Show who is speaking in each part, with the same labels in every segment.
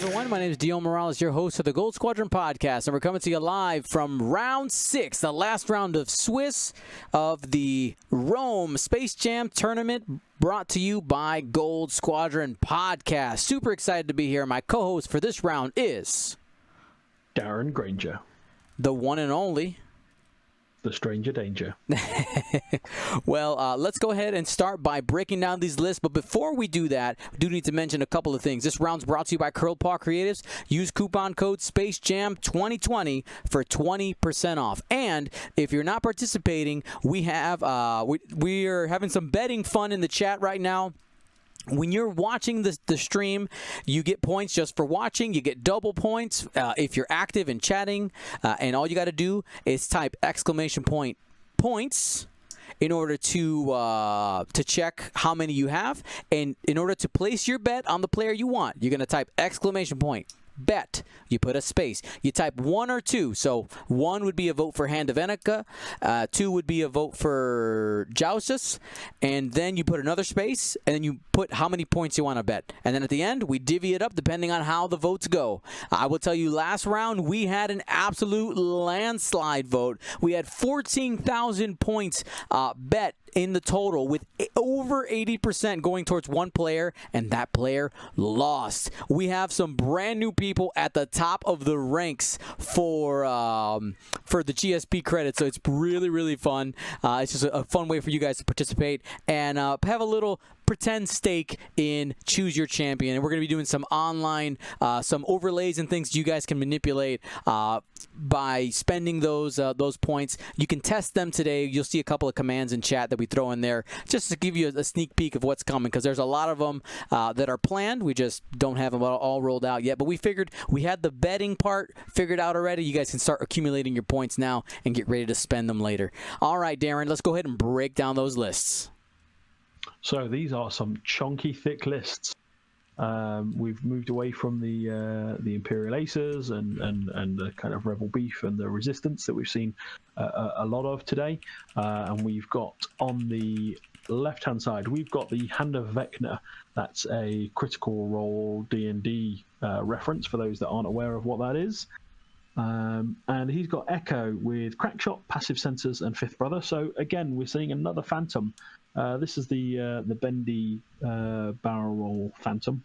Speaker 1: everyone. My name is Dion Morales, your host of the Gold Squadron podcast, and we're coming to you live from round 6, the last round of Swiss of the Rome Space Jam tournament, brought to you by Gold Squadron podcast. Super excited to be here. My co-host for this round is
Speaker 2: Darren Granger,
Speaker 1: the one and only
Speaker 2: the Stranger Danger.
Speaker 1: Well, let's go ahead and start by breaking down these lists. But before we do that, we do need to mention a couple of things. This round's brought to you by Curl Paw Creatives. Use coupon code SpaceJam2020 for 20% off. And if you're not participating, we have we are having some betting fun in the chat right now. When you're watching the stream, you get points just for watching. You get double points if you're active and chatting. And all you got to do is type !points in order to check how many you have. And in order to place your bet on the player you want, you're going to type ! Bet. You put a space. You type 1 or 2. So 1 would be a vote for Hand of Vecna. 2 would be a vote for Jouzas. And then you put another space, and then you put how many points you want to bet. And then at the end, we divvy it up depending on how the votes go. I will tell you, last round, we had an absolute landslide vote. We had 14,000 points bet in the total, with over 80% going towards one player, and that player lost. We have some brand new people at the top of the ranks for the GSP credit, so it's really fun. It's just a fun way for you guys to participate and have a little pretend stake in Choose Your Champion. And we're going to be doing some online, some overlays and things you guys can manipulate by spending those points. You can test them today. You'll see a couple of commands in chat that we throw in there just to give you a sneak peek of what's coming, because there's a lot of them that are planned. We just don't have them all rolled out yet. But we figured we had the betting part figured out already. You guys can start accumulating your points now and get ready to spend them later. All right, Darren, let's go ahead and break down those lists.
Speaker 2: So these are some chunky, thick lists. We've moved away from the Imperial Aces and the kind of Rebel Beef and the Resistance that we've seen a lot of today. And we've got on the left-hand side, we've got the Hand of Vecna. That's a Critical Role D&D reference for those that aren't aware of what that is. And he's got Echo with Crackshot, Passive Sensors, and Fifth Brother. So again, we're seeing another Phantom. This is the bendy barrel roll Phantom,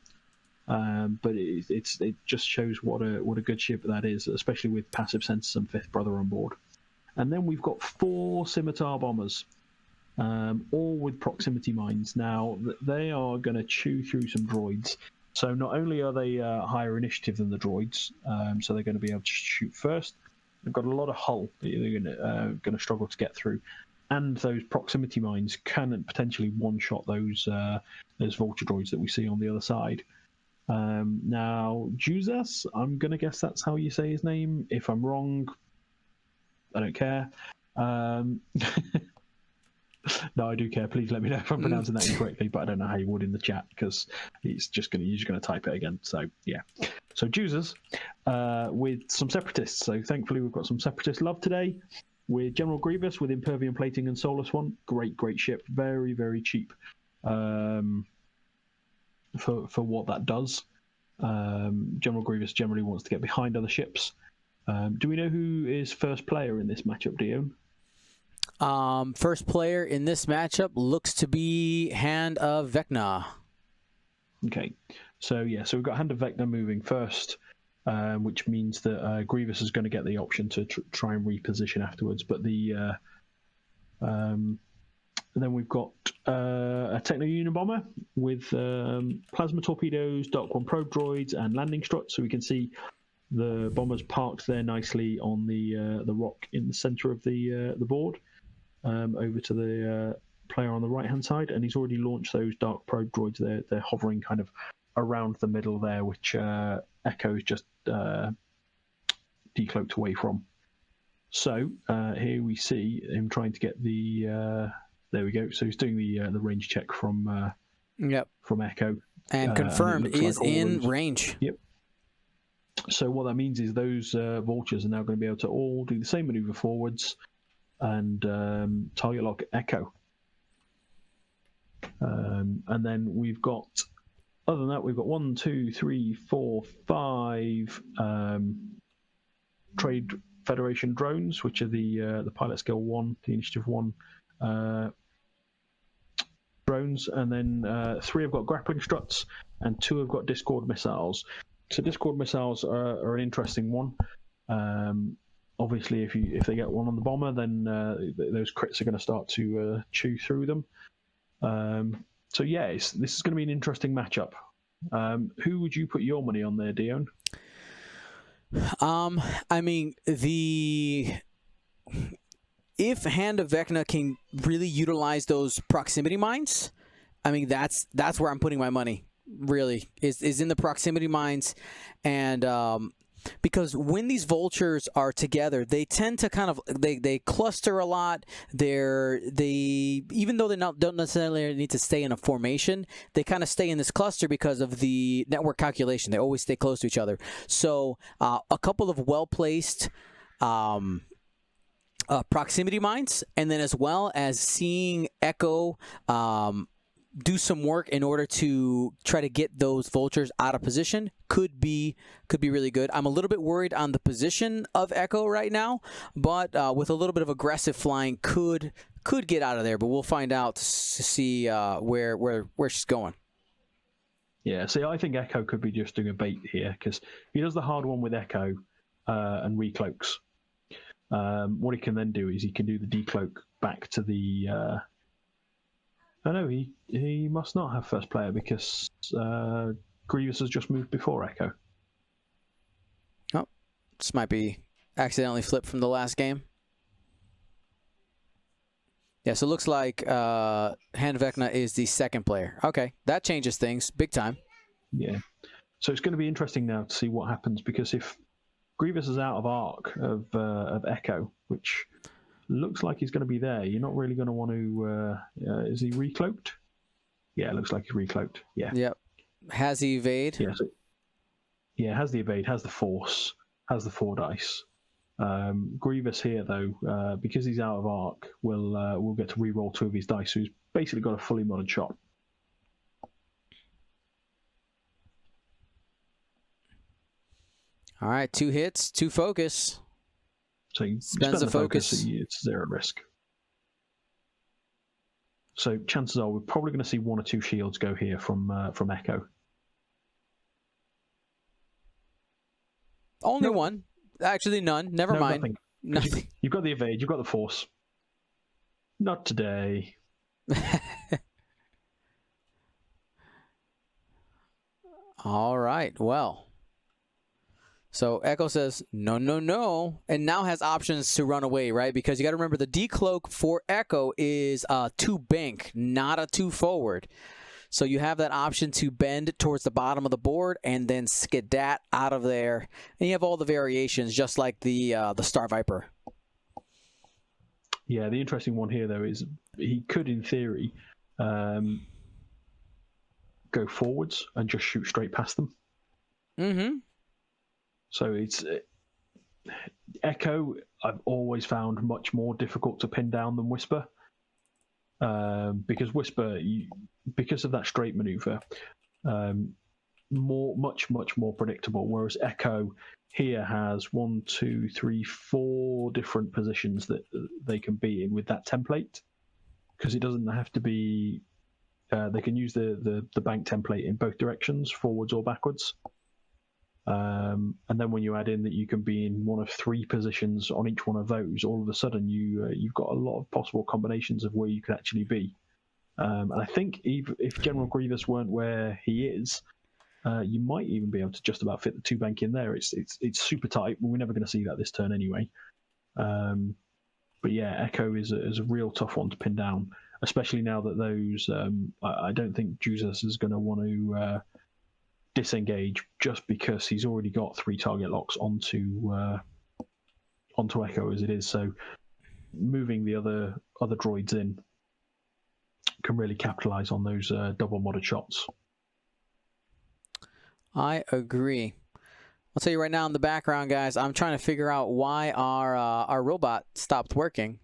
Speaker 2: but it just shows what a good ship that is, especially with Passive Sensors and Fifth Brother on board. And then we've got 4 Scimitar bombers, all with proximity mines. Now they are going to chew through some droids. So not only are they higher initiative than the droids, so they're going to be able to shoot first. They've got a lot of hull that they're going to struggle to get through. And those proximity mines can potentially one-shot those vulture droids that we see on the other side. Now, Jouzas, I'm going to guess that's how you say his name. If I'm wrong, I don't care. No, I do care. Please let me know if I'm pronouncing that incorrectly, but I don't know how you would in the chat, because you're just going to type it again. So, yeah. So, Jouzas with some Separatists. So, thankfully, we've got some Separatist love today. With General Grievous with Impervium Plating and Solar Swan. Great ship. Very cheap for what that does. General Grievous generally wants to get behind other ships. Do we know who is first player in this matchup, Dion?
Speaker 1: First player in this matchup looks to be Hand of Vecna.
Speaker 2: Okay. So we've got Hand of Vecna moving first. Which means that Grievous is going to get the option to try and reposition afterwards. But then we've got a Techno Unabomber with plasma torpedoes, Dark One probe droids, and landing struts. So we can see the bombers parked there nicely on the rock in the center of the board, over to the player on the right hand side, and he's already launched those Dark probe droids. They're hovering kind of around the middle there, which Echo's just decloaked away from. So here we see him trying to get the. There we go. So he's doing the range check from Echo,
Speaker 1: and confirmed
Speaker 2: and
Speaker 1: is in range.
Speaker 2: Yep. So what that means is those vultures are now going to be able to all do the same maneuver forwards and target lock Echo. And then we've got other than that, we've got 1, 2, 3, 4, 5 Trade Federation drones, which are the Pilot Skill 1, the Initiative 1 drones, and then 3 have got grappling struts, and 2 have got Discord missiles. So Discord missiles are an interesting one. Obviously, if they get one on the bomber, then those crits are going to start to chew through them. So yeah, this is going to be an interesting matchup. Who would you put your money on there, Dion?
Speaker 1: I mean, if Hand of Vecna can really utilize those proximity mines, I mean that's where I'm putting my money. Really, is in the proximity mines, and because when these vultures are together, they tend to kind of they cluster a lot. Even though they don't necessarily need to stay in a formation, they kind of stay in this cluster because of the network calculation. They always stay close to each other. So a couple of well placed proximity mines, and then as well as seeing Echo do some work in order to try to get those vultures out of position could be really good. I'm a little bit worried on the position of Echo right now, but with a little bit of aggressive flying could get out of there. But we'll find out to see where she's going.
Speaker 2: Yeah, see, I think Echo could be just doing a bait here because he does the hard one with Echo and recloaks. What he can then do is he can do the decloak back to the. Oh no, he must not have first player because Grievous has just moved before Echo.
Speaker 1: Oh, this might be accidentally flipped from the last game. Yeah, so it looks like Hand of Vecna is the second player. Okay, that changes things big time.
Speaker 2: Yeah, so it's going to be interesting now to see what happens because if Grievous is out of arc of Echo, which looks like he's going to be there. You're not really going to want to. Is he recloaked? Yeah, it looks like he's recloaked. Yeah.
Speaker 1: Yep. Has he evade?
Speaker 2: Yeah, has the evade, has the force, has the 4 dice. Grievous here though, because he's out of arc, will get to re-roll 2 of his dice. So he's basically got a fully modded shot.
Speaker 1: All right, 2 hits, 2 focus.
Speaker 2: So you
Speaker 1: spends the focus.
Speaker 2: It's 0 risk. So chances are we're probably going to see 1 or 2 shields go here from Echo.
Speaker 1: Only 1. Actually, none. Never mind.
Speaker 2: Nothing. You've got the evade. You've got the force. Not today.
Speaker 1: All right. Well. So Echo says, no, no, no, and now has options to run away, right? Because you got to remember the decloak for Echo is 2 bank, not a 2 forward. So you have that option to bend towards the bottom of the board and then skedat out of there. And you have all the variations, just like the Star Viper.
Speaker 2: Yeah, the interesting one here, though, is he could, in theory, go forwards and just shoot straight past them.
Speaker 1: Mm-hmm.
Speaker 2: So it's Echo. I've always found much more difficult to pin down than Whisper, because Whisper, because of that straight maneuver, much more predictable. Whereas Echo here has 1, 2, 3, 4 different positions that they can be in with that template, because it doesn't have to be. They can use the bank template in both directions, forwards or backwards. And then when you add in that you can be in 1 of 3 positions on each one of those, all of a sudden you've got a lot of possible combinations of where you could actually be. And I think if General Grievous weren't where he is, you might even be able to just about fit the 2 bank in there. It's super tight. We're never going to see that this turn anyway. But yeah, Echo is a real tough one to pin down, especially now that those. I don't think Jouzas is going to want to disengage just because he's already got 3 target locks onto Echo as it is. So moving the other droids in can really capitalize on those double modded shots.
Speaker 1: I agree. I'll tell you right now in the background, guys, I'm trying to figure out why our robot stopped working.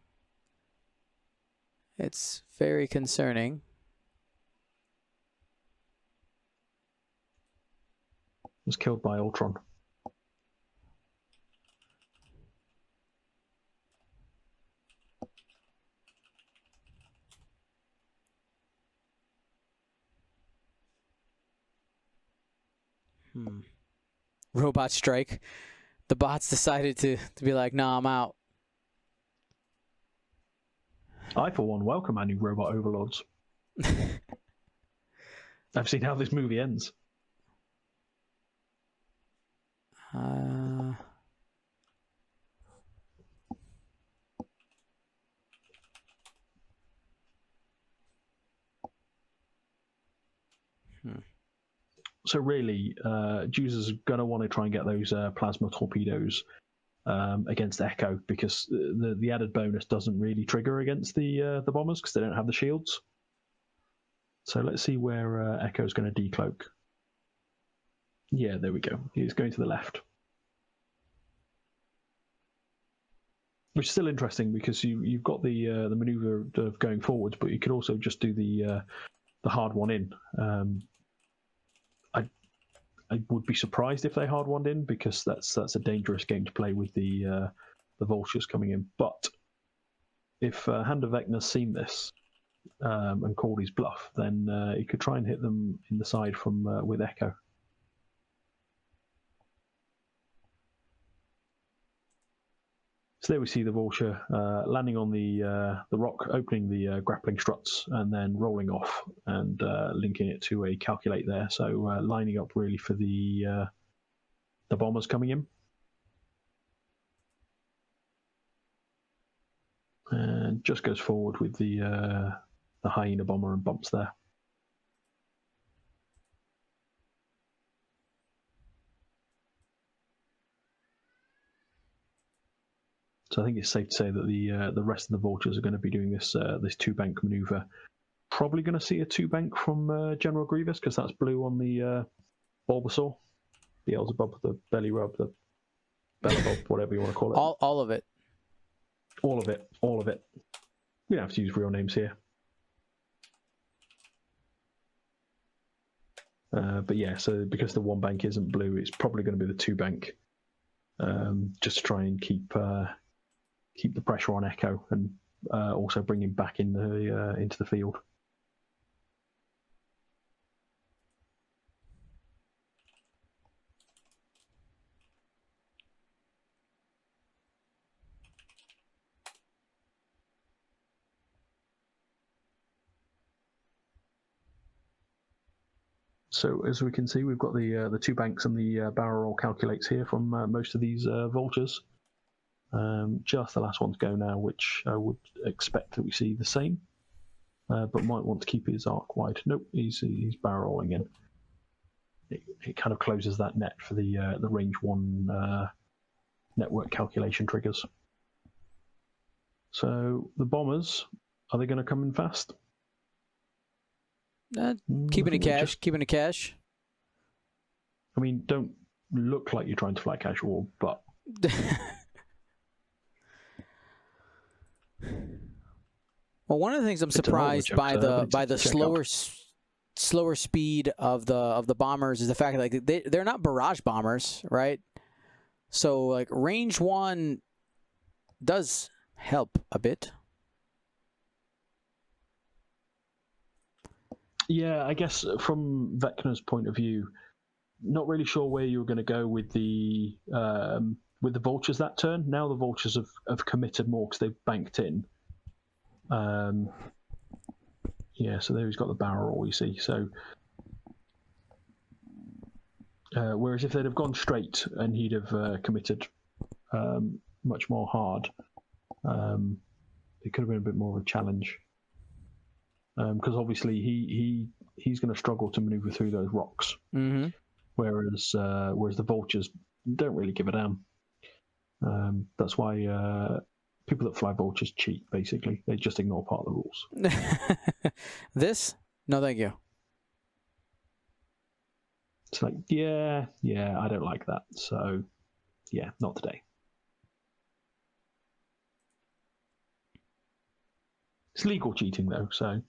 Speaker 1: It's very concerning.
Speaker 2: was killed by Ultron.
Speaker 1: Robot strike. The bots decided to be like, nah, I'm out.
Speaker 2: I, for one, welcome our new robot overlords. I've seen how this movie ends. So really, Jouzas is going to want to try and get those plasma torpedoes against Echo, because the added bonus doesn't really trigger against the bombers because they don't have the shields. So let's see where Echo's going to decloak. Yeah, there we go. He's going to the left. Which is still interesting because you've got the maneuver of going forwards, but you could also just do the hard one in. I would be surprised if they hard one in, because that's a dangerous game to play with the vultures coming in. But if Hand of Vecna's seen this and called his bluff, then he could try and hit them in the side from with Echo. So there we see the vulture landing on the rock, opening the grappling struts, and then rolling off and linking it to a calculate there. So lining up really for the bombers coming in. And just goes forward with the hyena bomber and bumps there. So I think it's safe to say that the rest of the vultures are going to be doing this two bank maneuver. Probably going to see a two bank from General Grievous, because that's blue on the Bulbasaur, the Beelzebub, the belly rub, the Belabub, whatever you want to call it.
Speaker 1: All of it.
Speaker 2: All of it. All of it. We don't have to use real names here. But yeah, so because the one bank isn't blue, it's probably going to be the two bank, just to try and keep the pressure on Echo, and also bring him back in into the field. So as we can see, we've got the two banks and the barrel roll calculates here from most of these vultures. Just the last one to go now, which I would expect that we see the same, but might want to keep his arc wide. Nope, he's barrel rolling in. It kind of closes that net for the range one network calculation triggers. So the bombers, are they going to come in fast?
Speaker 1: Keeping it cash. Keeping it cash.
Speaker 2: I mean, don't look like you're trying to fly casual, but.
Speaker 1: Well, one of the things I'm surprised by the slower speed of the bombers is the fact that, like, they're not barrage bombers, right? So like range one does help a bit.
Speaker 2: Yeah, I guess from Vecna's point of view, not really sure where you were going to go with the vultures that turn. Now the vultures have committed more because they've banked in. Yeah, so there he's got the barrel roll, you see. So whereas if they'd have gone straight and he'd have committed much more hard, it could have been a bit more of a challenge. Because obviously he's going to struggle to maneuver through those rocks, whereas the vultures don't really give a damn. That's why people that fly vultures cheat. Basically, they just ignore part of the rules.
Speaker 1: This? No, thank you.
Speaker 2: It's like, yeah, I don't like that. So, yeah, not today. It's legal cheating though, so.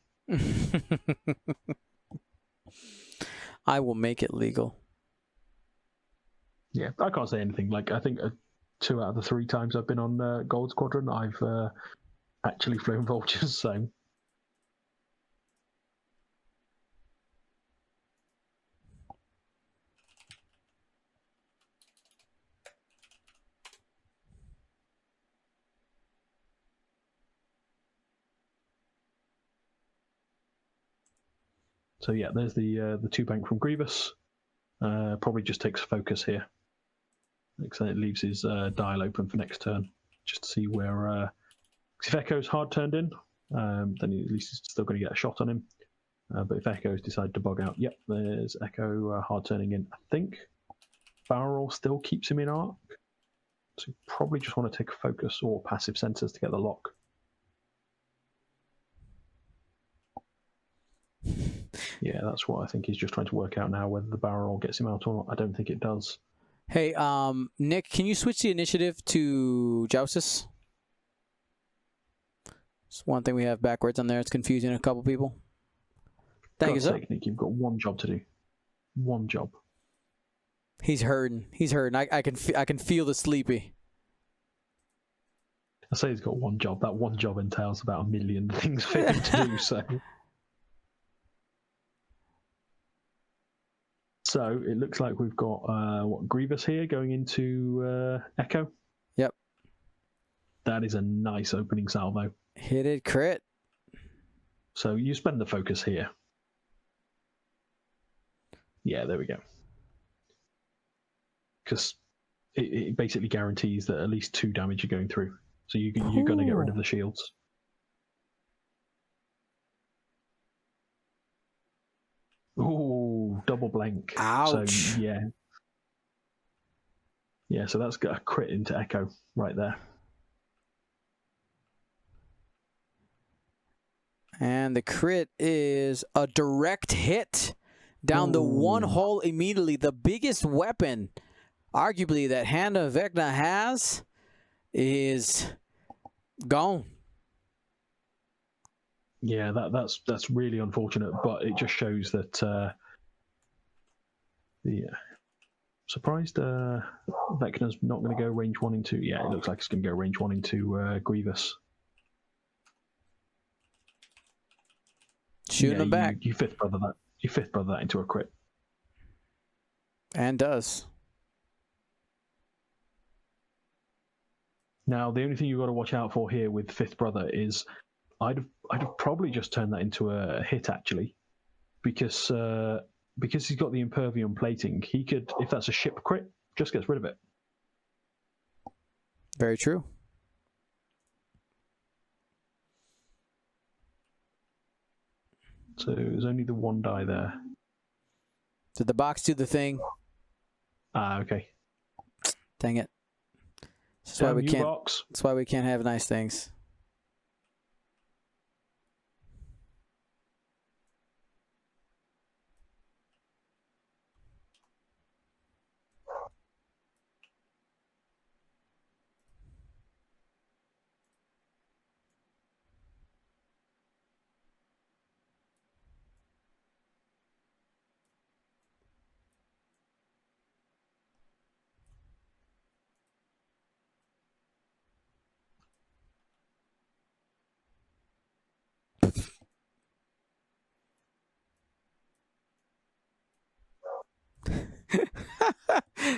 Speaker 1: I will make it legal.
Speaker 2: Yeah, I can't say anything. Like, I think 2 out of the 3 times I've been on Gold Squadron, I've actually flown vultures. So yeah, there's the 2 bank from Grievous. Probably just takes focus here. So it leaves his dial open for next turn, just to see where. If Echo's hard turned in, then at least he's still going to get a shot on him. But if Echo's decide to bog out, yep, there's Echo hard turning in. I think Barrel Roll still keeps him in arc. So you probably just want to take a focus or passive sensors to get the lock. Yeah, that's what I think he's just trying to work out now, whether the Barrel Roll gets him out or not. I don't think it does.
Speaker 1: Hey, Nick, can you switch the initiative to Jouzas? It's one thing we have backwards on there. It's confusing a couple people. Thank you, sir.
Speaker 2: Nick, you've got one job to do. One job.
Speaker 1: He's hurting. He's hurting. I can feel the sleepy.
Speaker 2: I say he's got one job. That one job entails about 1 million things for him to do. So it looks like we've got Grievous here going into Echo.
Speaker 1: Yep.
Speaker 2: That is a nice opening salvo.
Speaker 1: Hit it, crit.
Speaker 2: So you spend the focus here. Yeah, there we go. Because it basically guarantees that at least 2 damage are going through. So you're going to get rid of the shields. Oh, double blank.
Speaker 1: Ouch.
Speaker 2: So, yeah. Yeah, so that's got a crit into Echo right there.
Speaker 1: And the crit is a direct hit down the one hole immediately. The biggest weapon, arguably, that Hannah Vecna has is gone.
Speaker 2: Yeah, that's really unfortunate, but it just shows that surprised Vecna's not going to go range 1 into. Yeah, it looks like it's going to go range 1 into Grievous.
Speaker 1: Shooting them back.
Speaker 2: You fifth brother that. You fifth brother that into a crit.
Speaker 1: And does.
Speaker 2: Now, the only thing you've got to watch out for here with fifth brother is I'd have probably just turned that into a hit, actually, because he's got the impervium plating. He could, if that's a ship crit, just gets rid of it.
Speaker 1: Very true.
Speaker 2: So there's only the 1 die there.
Speaker 1: Did the box do the thing?
Speaker 2: Okay.
Speaker 1: Dang it. That's why we can't.
Speaker 2: Box.
Speaker 1: That's why we can't have nice things.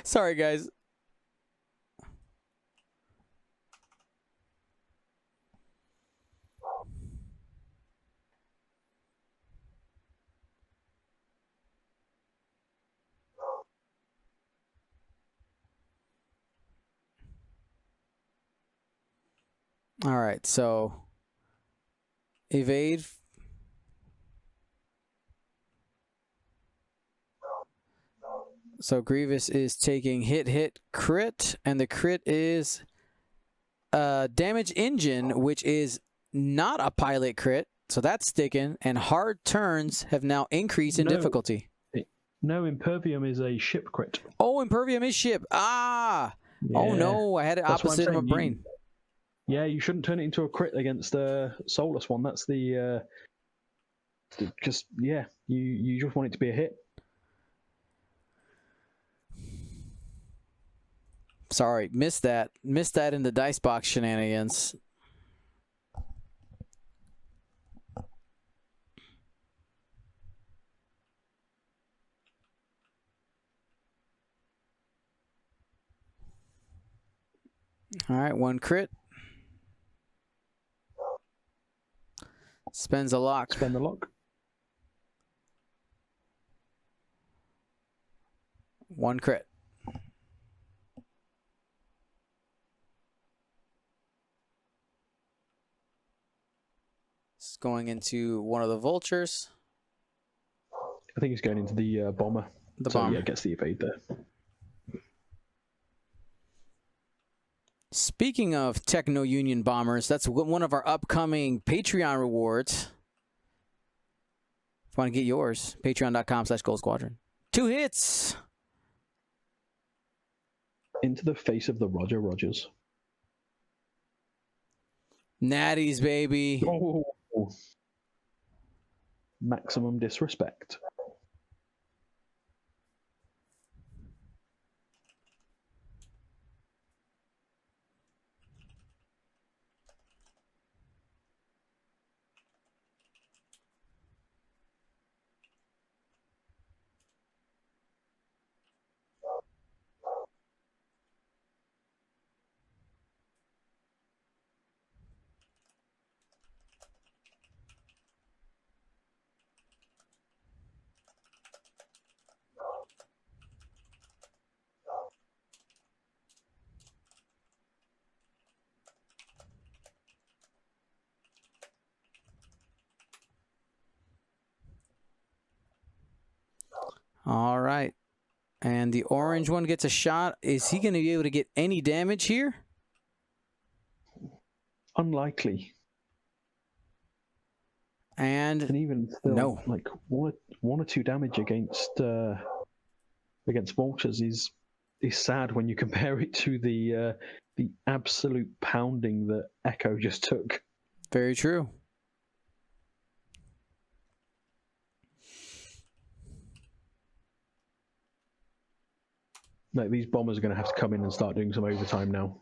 Speaker 1: Sorry, guys. All right, so evade. So Grievous is taking hit, crit, and the crit is damage engine, which is not a pilot crit, so that's sticking, and hard turns have now increased in difficulty.
Speaker 2: No, impervium is a ship crit.
Speaker 1: Oh, impervium is ship. Ah! Yeah. Oh no, I had it opposite in my brain.
Speaker 2: Yeah, you shouldn't turn it into a crit against a soulless one. That's the just you just want it to be a hit.
Speaker 1: Sorry, missed that. Missed that in the dice box shenanigans. All right, 1 crit. Spends a lock.
Speaker 2: Spend the lock.
Speaker 1: 1 crit. It's going into one of the vultures.
Speaker 2: I think he's going into the bomber.
Speaker 1: The
Speaker 2: so
Speaker 1: bomber.
Speaker 2: yeah, gets the evade there.
Speaker 1: Speaking of Techno Union bombers, that's one of our upcoming Patreon rewards. If you want to get yours, patreon.com/Gold Squadron. 2 hits.
Speaker 2: Into the face of the Roger Rogers.
Speaker 1: Natties, baby.
Speaker 2: Oh. Maximum disrespect.
Speaker 1: All right. And the orange one gets a shot. Is he going to be able to get any damage here?
Speaker 2: Unlikely.
Speaker 1: And
Speaker 2: even still,
Speaker 1: no.
Speaker 2: like one or two damage against vultures is sad when you compare it to the absolute pounding that Echo just took.
Speaker 1: Very true.
Speaker 2: Like, these bombers are going to have to come in and start doing some overtime now.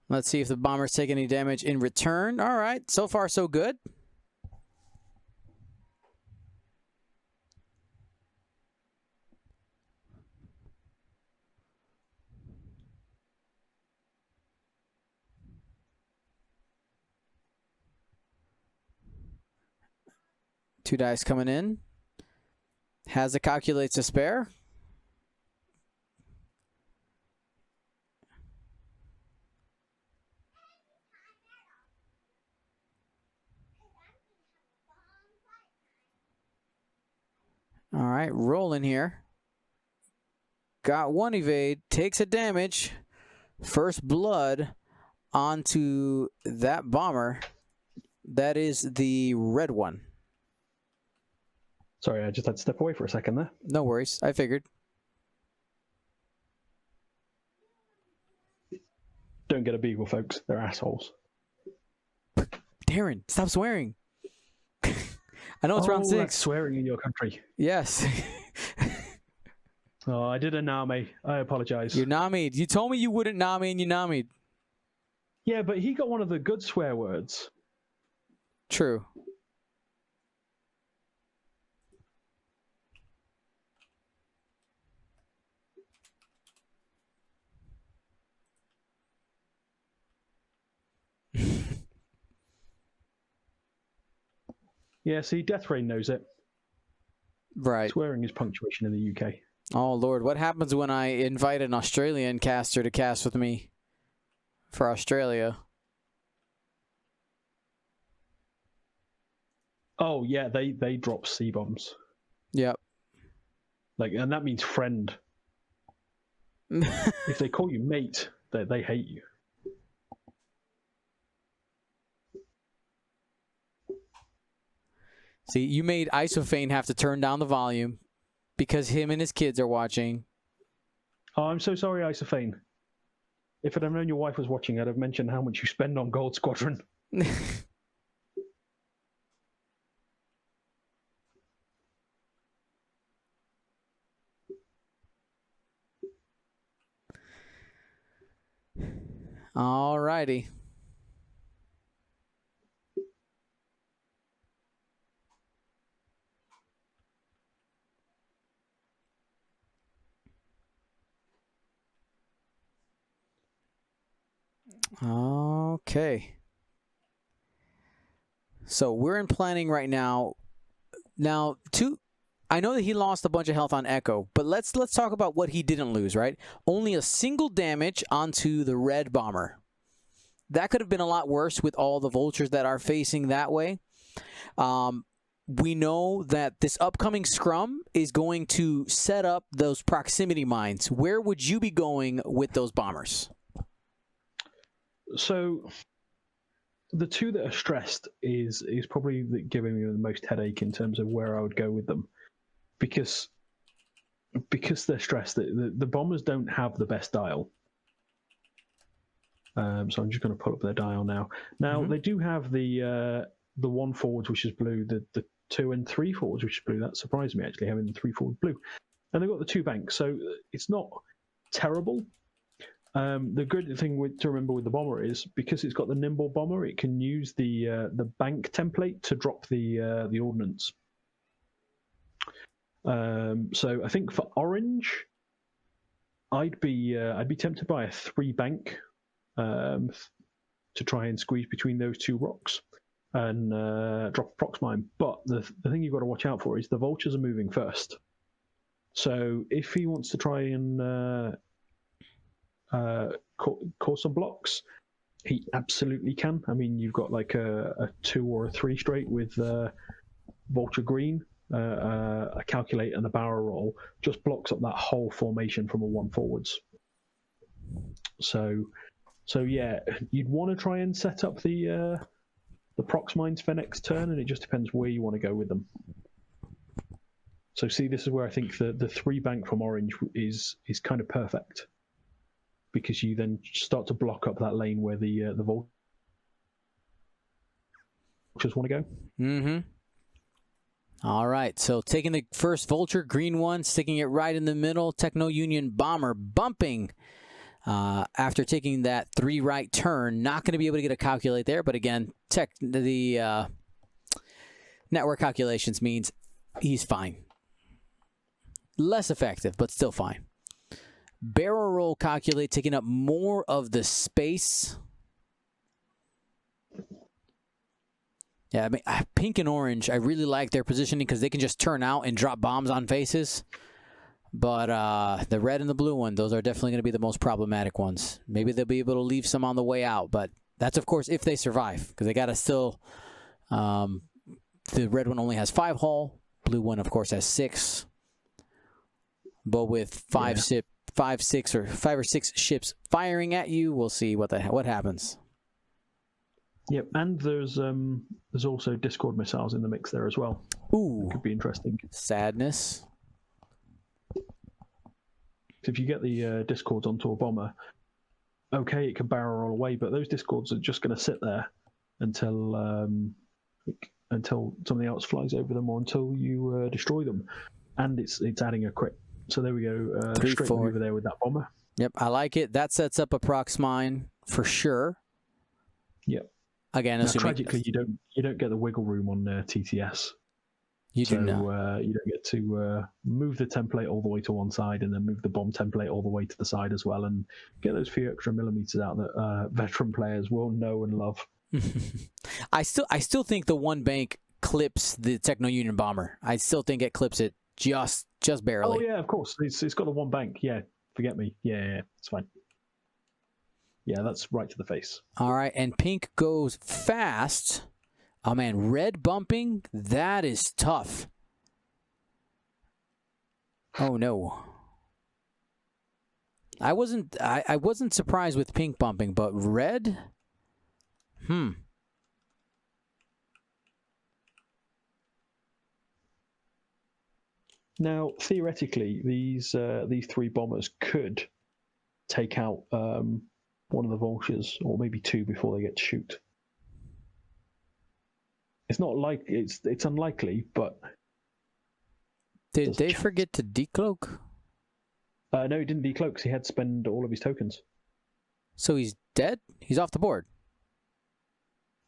Speaker 1: Let's see if the bombers take any damage in return. All right. So far, so good. Two dice coming in. Has a calculates to spare. All right, rolling here. Got 1 evade, takes a damage. First blood onto that bomber. That is the red one.
Speaker 2: Sorry, I just had to step away for a second there.
Speaker 1: No worries, I figured.
Speaker 2: Don't get a beagle, folks. They're assholes.
Speaker 1: Darren, stop swearing. I know it's round 6.
Speaker 2: That's swearing in your country.
Speaker 1: Yes.
Speaker 2: Oh, I did a name. I apologize.
Speaker 1: You namied. You told me you wouldn't nami and you namied.
Speaker 2: Yeah, but he got one of the good swear words.
Speaker 1: True.
Speaker 2: Yeah, see, Death Rain knows it.
Speaker 1: Right.
Speaker 2: Swearing is punctuation in the UK.
Speaker 1: Oh, Lord. What happens when I invite an Australian caster to cast with me for Australia?
Speaker 2: Oh, yeah, they drop C-bombs.
Speaker 1: Yep.
Speaker 2: Like, and that means friend. If they call you mate, they hate you.
Speaker 1: See, you made Isophane have to turn down the volume because him and his kids are watching.
Speaker 2: Oh, I'm so sorry, Isophane. If I'd have known your wife was watching, I'd have mentioned how much you spend on Gold Squadron.
Speaker 1: All righty. Okay. So we're in planning right now. Now, I know that he lost a bunch of health on Echo, but let's talk about what he didn't lose, right? Only a single damage onto the red bomber. That could have been a lot worse with all the vultures that are facing that way. We know that this upcoming scrum is going to set up those proximity mines. Where would you be going with those bombers?
Speaker 2: So the two that are stressed is probably giving me the most headache in terms of where I would go with them, because they're stressed. The bombers don't have the best dial. So I'm just going to pull up their dial now. Now they do have the 1 forwards, which is blue, the 2 and 3 forwards, which is blue. That surprised me, actually, having the 3 forward blue. And they've got the 2 banks, so it's not terrible. The good thing to remember with the bomber is, because it's got the nimble bomber, it can use the bank template to drop the ordnance. So I think for orange, I'd be tempted by a 3 bank to try and squeeze between those 2 rocks and drop a prox mine. But the thing you've got to watch out for is the vultures are moving first. So if he wants to try and cause some blocks, he absolutely can. I mean, you've got like a 2 or a 3 straight with vulture green, a calculate and a barrel roll, just blocks up that whole formation from a 1 forwards. So yeah, you'd want to try and set up the prox mines for next turn, and it just depends where you want to go with them. So see, this is where I think the 3 bank from orange is kind of perfect, because you then start to block up that lane where the vultures want to go.
Speaker 1: Mm-hmm. All right, so taking the first vulture, green one, sticking it right in the middle. Techno Union bomber bumping after taking that 3 right turn. Not going to be able to get a calculate there, but again, the network calculations means he's fine. Less effective, but still fine. Barrel roll calculate, taking up more of the space. Yeah, I mean, pink and orange, I really like their positioning because they can just turn out and drop bombs on faces. But the red and the blue one, those are definitely going to be the most problematic ones. Maybe they'll be able to leave some on the way out, but that's, of course, if they survive, because they got to still... the red one only has 5 hull. Blue one, of course, has 6. But with 5 or 6 ships firing at you, we'll see what happens.
Speaker 2: Yep, and there's also Discord missiles in the mix there as well.
Speaker 1: Ooh,
Speaker 2: that could be interesting.
Speaker 1: Sadness.
Speaker 2: If you get the Discords onto a bomber, okay, it can barrel roll away, but those Discords are just going to sit there until something else flies over them, or until you destroy them, and it's adding a crit. So there we go, straight over there with that bomber.
Speaker 1: Yep, I like it. That sets up a prox mine for sure.
Speaker 2: Yep.
Speaker 1: Again,
Speaker 2: now, tragically, you don't get the wiggle room on TTS.
Speaker 1: You do not.
Speaker 2: You don't get to move the template all the way to one side and then move the bomb template all the way to the side as well, and get those few extra millimeters out that veteran players will know and love.
Speaker 1: I still think the 1 bank clips the Techno Union bomber. I still think it clips it just barely.
Speaker 2: Oh yeah, of course. It's got the 1 bank. Yeah, forget me. Yeah, it's fine. Yeah, that's right to the face.
Speaker 1: All right, and pink goes fast. Oh, man, red bumping, that is tough. Oh, no. I wasn't surprised with pink bumping, but red?
Speaker 2: Now, theoretically, these 3 bombers could take out one of the vultures, or maybe 2 before they get to shoot. It's not like it's unlikely, but
Speaker 1: did they forget to decloak?
Speaker 2: No, he didn't decloak because he had to spend all of his tokens.
Speaker 1: So he's dead? He's off the board?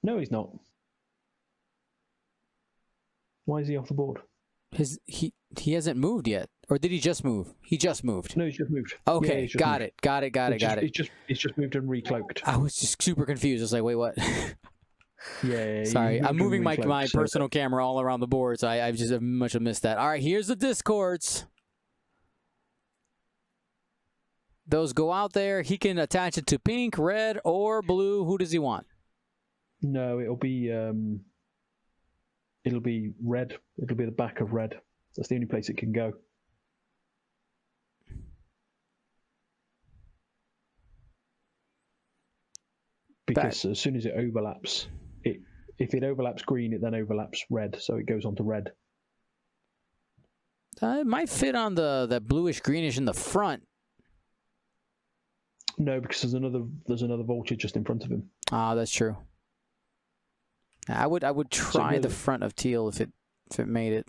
Speaker 2: No, he's not. Why is he off the board?
Speaker 1: He hasn't moved yet, or did he just move? He just moved.
Speaker 2: No, he's just moved.
Speaker 1: Okay,
Speaker 2: yeah,
Speaker 1: got it.
Speaker 2: He's just moved and recloaked.
Speaker 1: I was just super confused. I was like, wait, what?
Speaker 2: Yeah.
Speaker 1: Sorry, I'm moving my personal camera all around the board, so I just much have missed that. All right, here's the discords. Those go out there. He can attach it to pink, red, or blue. Who does he want?
Speaker 2: No, it'll be red. It'll be the back of red. That's the only place it can go. Because as soon as it overlaps, if it overlaps green, it then overlaps red, so it goes on to red.
Speaker 1: It might fit on that bluish greenish in the front.
Speaker 2: No, because there's another vulture just in front of him.
Speaker 1: Ah, that's true. I would try the front of teal if it made it.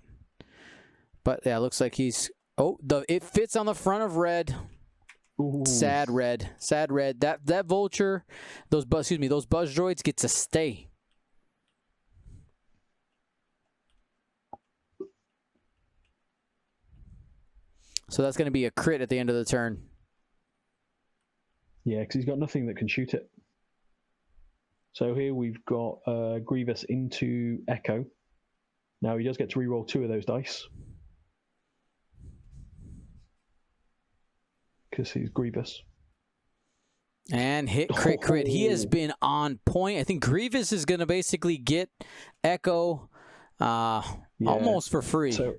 Speaker 1: But yeah, it looks like he's it fits on the front of red.
Speaker 2: Ooh.
Speaker 1: Sad red. That vulture, those buzz droids get to stay. So that's going to be a crit at the end of the turn.
Speaker 2: Yeah, because he's got nothing that can shoot it. So here we've got Grievous into Echo. Now he does get to reroll 2 of those dice. Because he's Grievous.
Speaker 1: And hit crit. He has been on point. I think Grievous is going to basically get Echo almost for free.
Speaker 2: So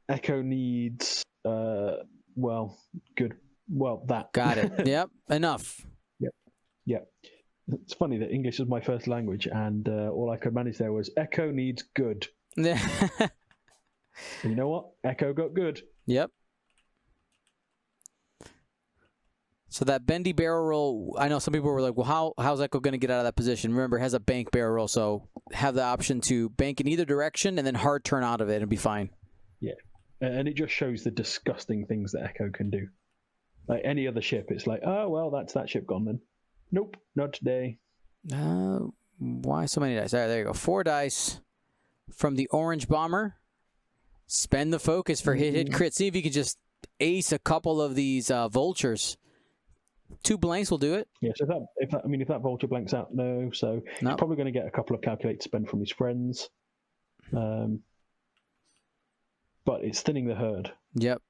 Speaker 2: Echo needs, that.
Speaker 1: Got it. Yep, enough.
Speaker 2: Yep. It's funny that English is my first language, and all I could manage there was Echo needs good. And you know what? Echo got good.
Speaker 1: Yep. So that bendy barrel roll, I know some people were like, well, how's Echo going to get out of that position? Remember, it has a bank barrel roll, so have the option to bank in either direction and then hard turn out of it and be fine.
Speaker 2: Yeah. And it just shows the disgusting things that Echo can do. Like any other ship, it's like, oh, well, that's that ship gone then. Nope, not today.
Speaker 1: Why so many dice? All right, there you go. 4 dice from the orange bomber. Spend the focus for hit, crit. See if you can just ace a couple of these vultures. 2 blanks will do it.
Speaker 2: Yeah, so if that vulture blanks out, no. So he's probably going to get a couple of calculate to spend from his friends. But it's thinning the herd.
Speaker 1: Yep.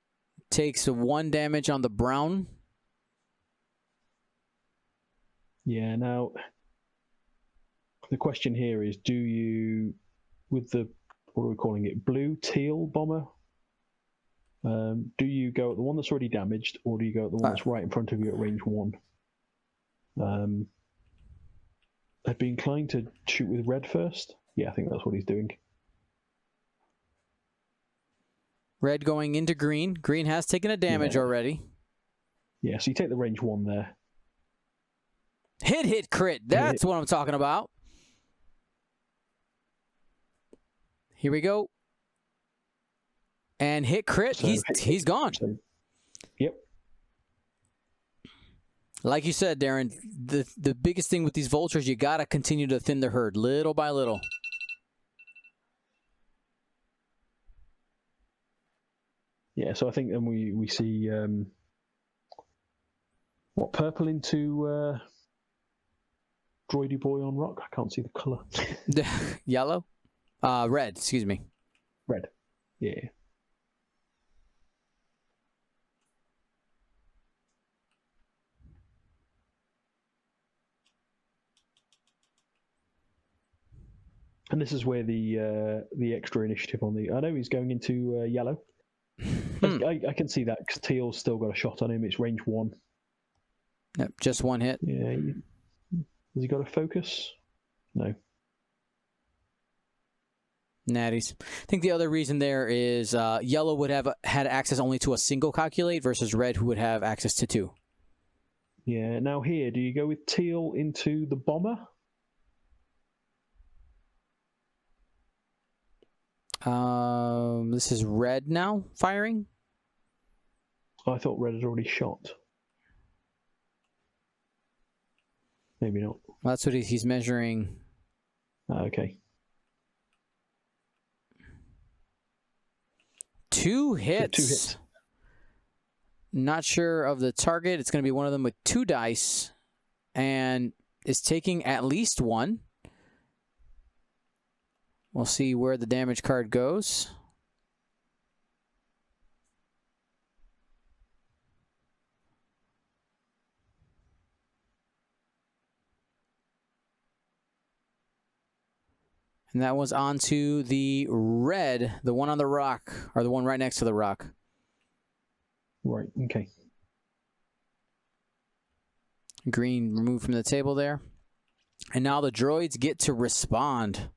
Speaker 1: Takes 1 damage on the brown.
Speaker 2: Yeah, now the question here is, do you, with the, what are we calling it, blue teal bomber, do you go at the one that's already damaged, or do you go at the one that's right in front of you at range 1? I'd be inclined to shoot with red first. Yeah, I think that's what he's doing.
Speaker 1: Red going into green. Green has taken a damage already.
Speaker 2: Yeah, so you take the range 1 there.
Speaker 1: Hit, crit. That's what I'm talking about. Here we go. And hit, crit. So he's gone.
Speaker 2: So, yep.
Speaker 1: Like you said, Darren, the biggest thing with these vultures, you got to continue to thin the herd little by little.
Speaker 2: Yeah, so I think then we see purple into Droidy Boy on Rock. I can't see the colour.
Speaker 1: Yellow? Red, excuse me.
Speaker 2: Red. Yeah. And this is where the extra initiative on the... I know he's going into yellow. I can see that because Teal's still got a shot on him. It's range 1.
Speaker 1: Yep, just one hit.
Speaker 2: Yeah. Has he got a focus? No.
Speaker 1: Natties. I think the other reason there is yellow would have had access only to a single calculate versus red who would have access to 2.
Speaker 2: Yeah. Now here, do you go with teal into the bomber?
Speaker 1: This is red now firing.
Speaker 2: I thought red had already shot. Maybe not.
Speaker 1: Well, that's what he's measuring.
Speaker 2: Okay.
Speaker 1: 2 hits.
Speaker 2: So 2 hits.
Speaker 1: Not sure of the target. It's going to be one of them with 2 dice, and is taking at least 1. We'll see where the damage card goes. And that was onto the red, the one on the rock, or the one right next to the rock.
Speaker 2: Right, okay.
Speaker 1: Green removed from the table there. And now the droids get to respond.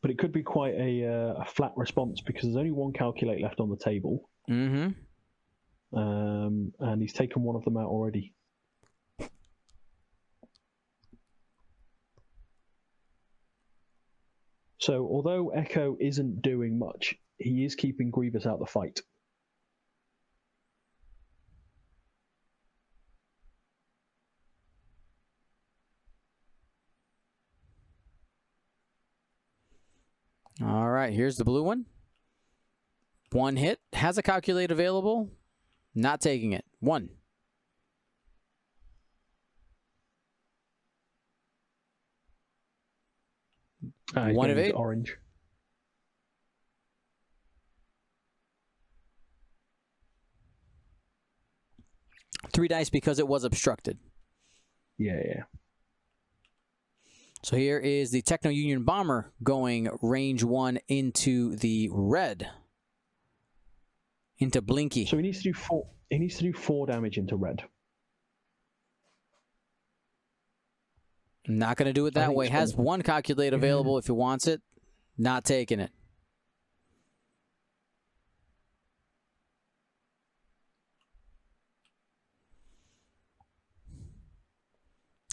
Speaker 2: But it could be quite a flat response because there's only 1 calculate left on the table.
Speaker 1: Mm-hmm.
Speaker 2: And he's taken one of them out already. So although Echo isn't doing much, he is keeping Grievous out of the fight.
Speaker 1: All right, here's the blue one. 1 hit, has a calculate available, not taking it. 1. One of 8.
Speaker 2: Orange.
Speaker 1: Three dice because it was obstructed.
Speaker 2: Yeah.
Speaker 1: So here is the Techno Union Bomber going range 1 into the red. Into Blinky.
Speaker 2: So he needs to do 4. He needs to do 4 damage into red.
Speaker 1: Not going to do it that way. Has 1 calculate available if he wants it. Not taking it.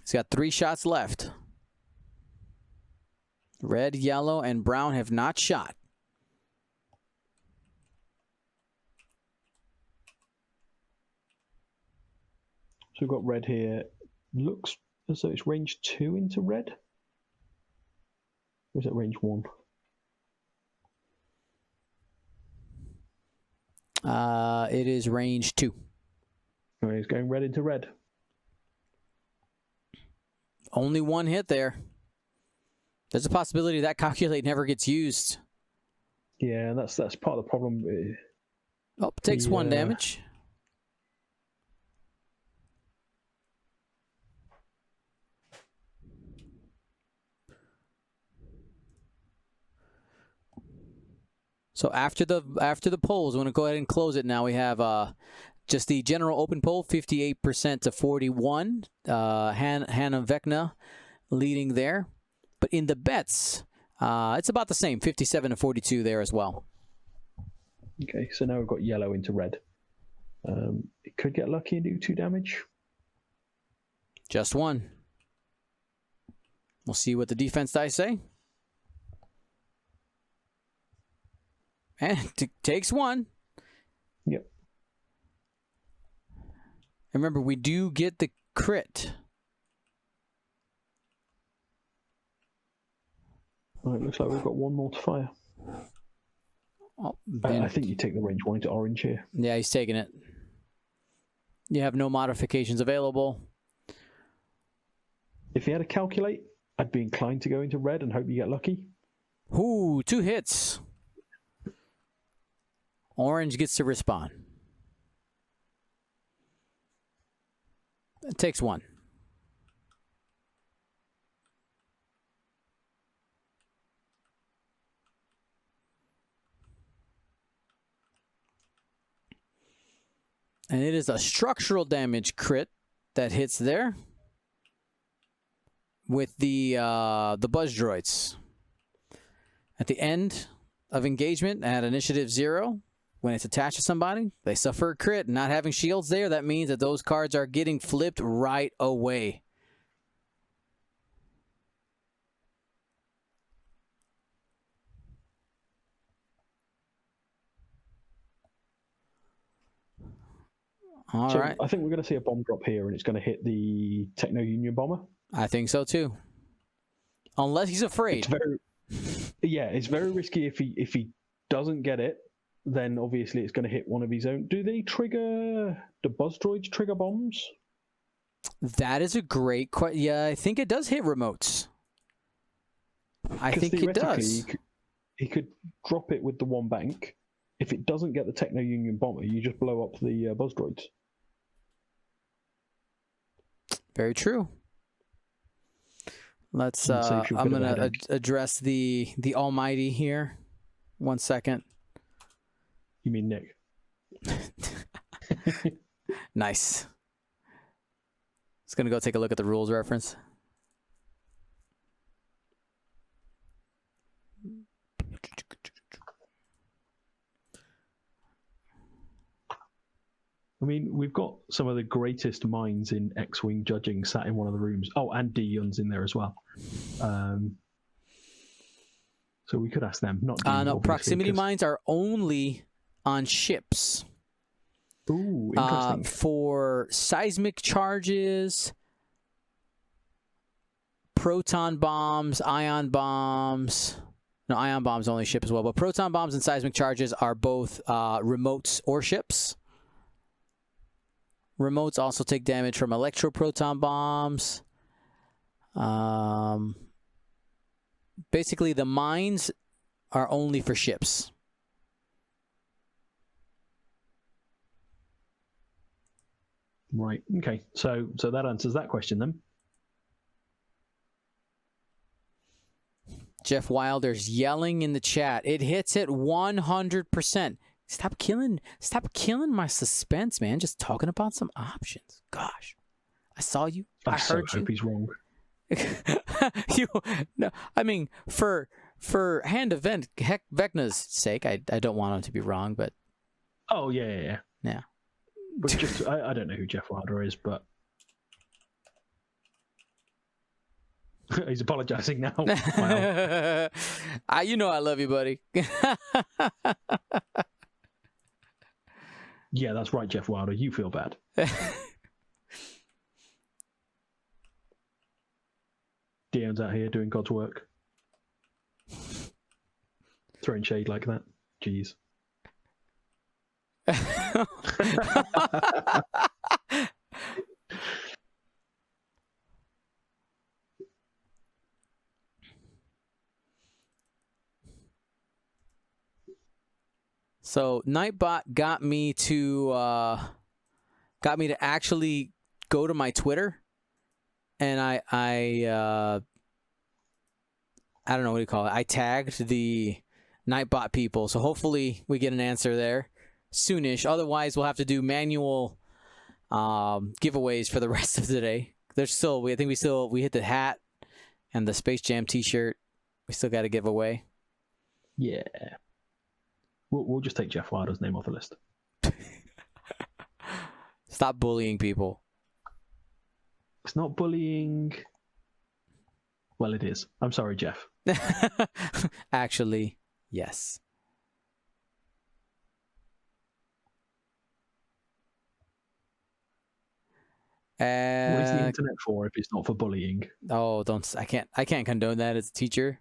Speaker 1: He's got 3 shots left. Red, yellow, and brown have not shot.
Speaker 2: So we've got red here. Looks as though it's range 2 into red. Or is it range 1?
Speaker 1: It is range 2.
Speaker 2: Oh, he's going red into red.
Speaker 1: Only 1 hit there. There's a possibility that calculate never gets used.
Speaker 2: Yeah, that's part of the problem.
Speaker 1: Oh, takes 1 damage. So after the polls, I'm going to go ahead and close it now. We have just the general open poll, 58% to 41. Hannah Vecna leading there. But in the bets, it's about the same, 57 to 42 there as well.
Speaker 2: Okay, so now we've got yellow into red. It could get lucky and do 2 damage.
Speaker 1: Just 1. We'll see what the defense dice say. And takes 1.
Speaker 2: Yep.
Speaker 1: Remember, we do get the crit.
Speaker 2: Well, it looks like we've got 1 more to fire.
Speaker 1: Oh,
Speaker 2: I think you take the range 1 into orange here.
Speaker 1: Yeah, he's taking it. You have no modifications available.
Speaker 2: If he had a calculate, I'd be inclined to go into red and hope you get lucky.
Speaker 1: Ooh, 2 hits. Orange gets to respond. It takes 1. And it is a structural damage crit that hits there with the buzz droids. At the end of engagement at initiative 0, when it's attached to somebody, they suffer a crit. Not having shields there, that means that those cards are getting flipped right away. All right.
Speaker 2: I think we're going to see a bomb drop here, and it's going to hit the Techno Union bomber.
Speaker 1: I think so too. Unless he's afraid.
Speaker 2: It's very risky if he doesn't get it. Then obviously it's going to hit one of his own. Do they trigger the buzz droids? Trigger bombs?
Speaker 1: That is a great question. Yeah, I think it does hit remotes. I think it does.
Speaker 2: He could drop it with the one bank. If it doesn't get the Techno Union bomber, you just blow up the buzz droids.
Speaker 1: Very true. Let's. I'm gonna address the Almighty here. 1 second.
Speaker 2: You mean Nick?
Speaker 1: Nice. Just gonna go take a look at the rules reference.
Speaker 2: I mean, we've got some of the greatest minds in X-Wing judging sat in one of the rooms. Oh, and D-Yun's in there as well. So we could ask them. Not D,
Speaker 1: no, proximity mines are only on ships.
Speaker 2: Ooh, interesting.
Speaker 1: For seismic charges, proton bombs, ion bombs. No, ion bombs only ship as well. But proton bombs and seismic charges are both remotes or ships. Remotes also take damage from electroproton bombs. Basically, the mines are only for ships.
Speaker 2: Right. Okay. So that answers that question then.
Speaker 1: Jeff Wilder's yelling in the chat. It hits at 100%. Stop killing my suspense, man. Just talking about some options. Gosh. I saw you. I heard you.
Speaker 2: I hope he's wrong.
Speaker 1: No, I mean, for Hand of Vecna's sake, I don't want him to be wrong, but...
Speaker 2: Oh, yeah. But just, I don't know who Jeff Wilder is, but... He's apologizing now. Wow.
Speaker 1: You know I love you, buddy.
Speaker 2: Yeah, that's right, Jeff Wilder. You feel bad. Dion's out here doing God's work. Throwing shade like that. Jeez.
Speaker 1: So Nightbot got me to actually go to my Twitter, and I don't know what do you call it. I tagged the Nightbot people, so hopefully we get an answer there soonish. Otherwise, we'll have to do manual giveaways for the rest of the day. There's still, I think we hit the hat and the Space Jam T-shirt. We still got to give away.
Speaker 2: Yeah. We'll just take Jeff Wilder's name off the list.
Speaker 1: Stop bullying people.
Speaker 2: It's not bullying. Well, it is. I'm sorry, Jeff.
Speaker 1: Actually, yes.
Speaker 2: What is the internet for if it's not for bullying?
Speaker 1: Oh, I can't condone that as a teacher.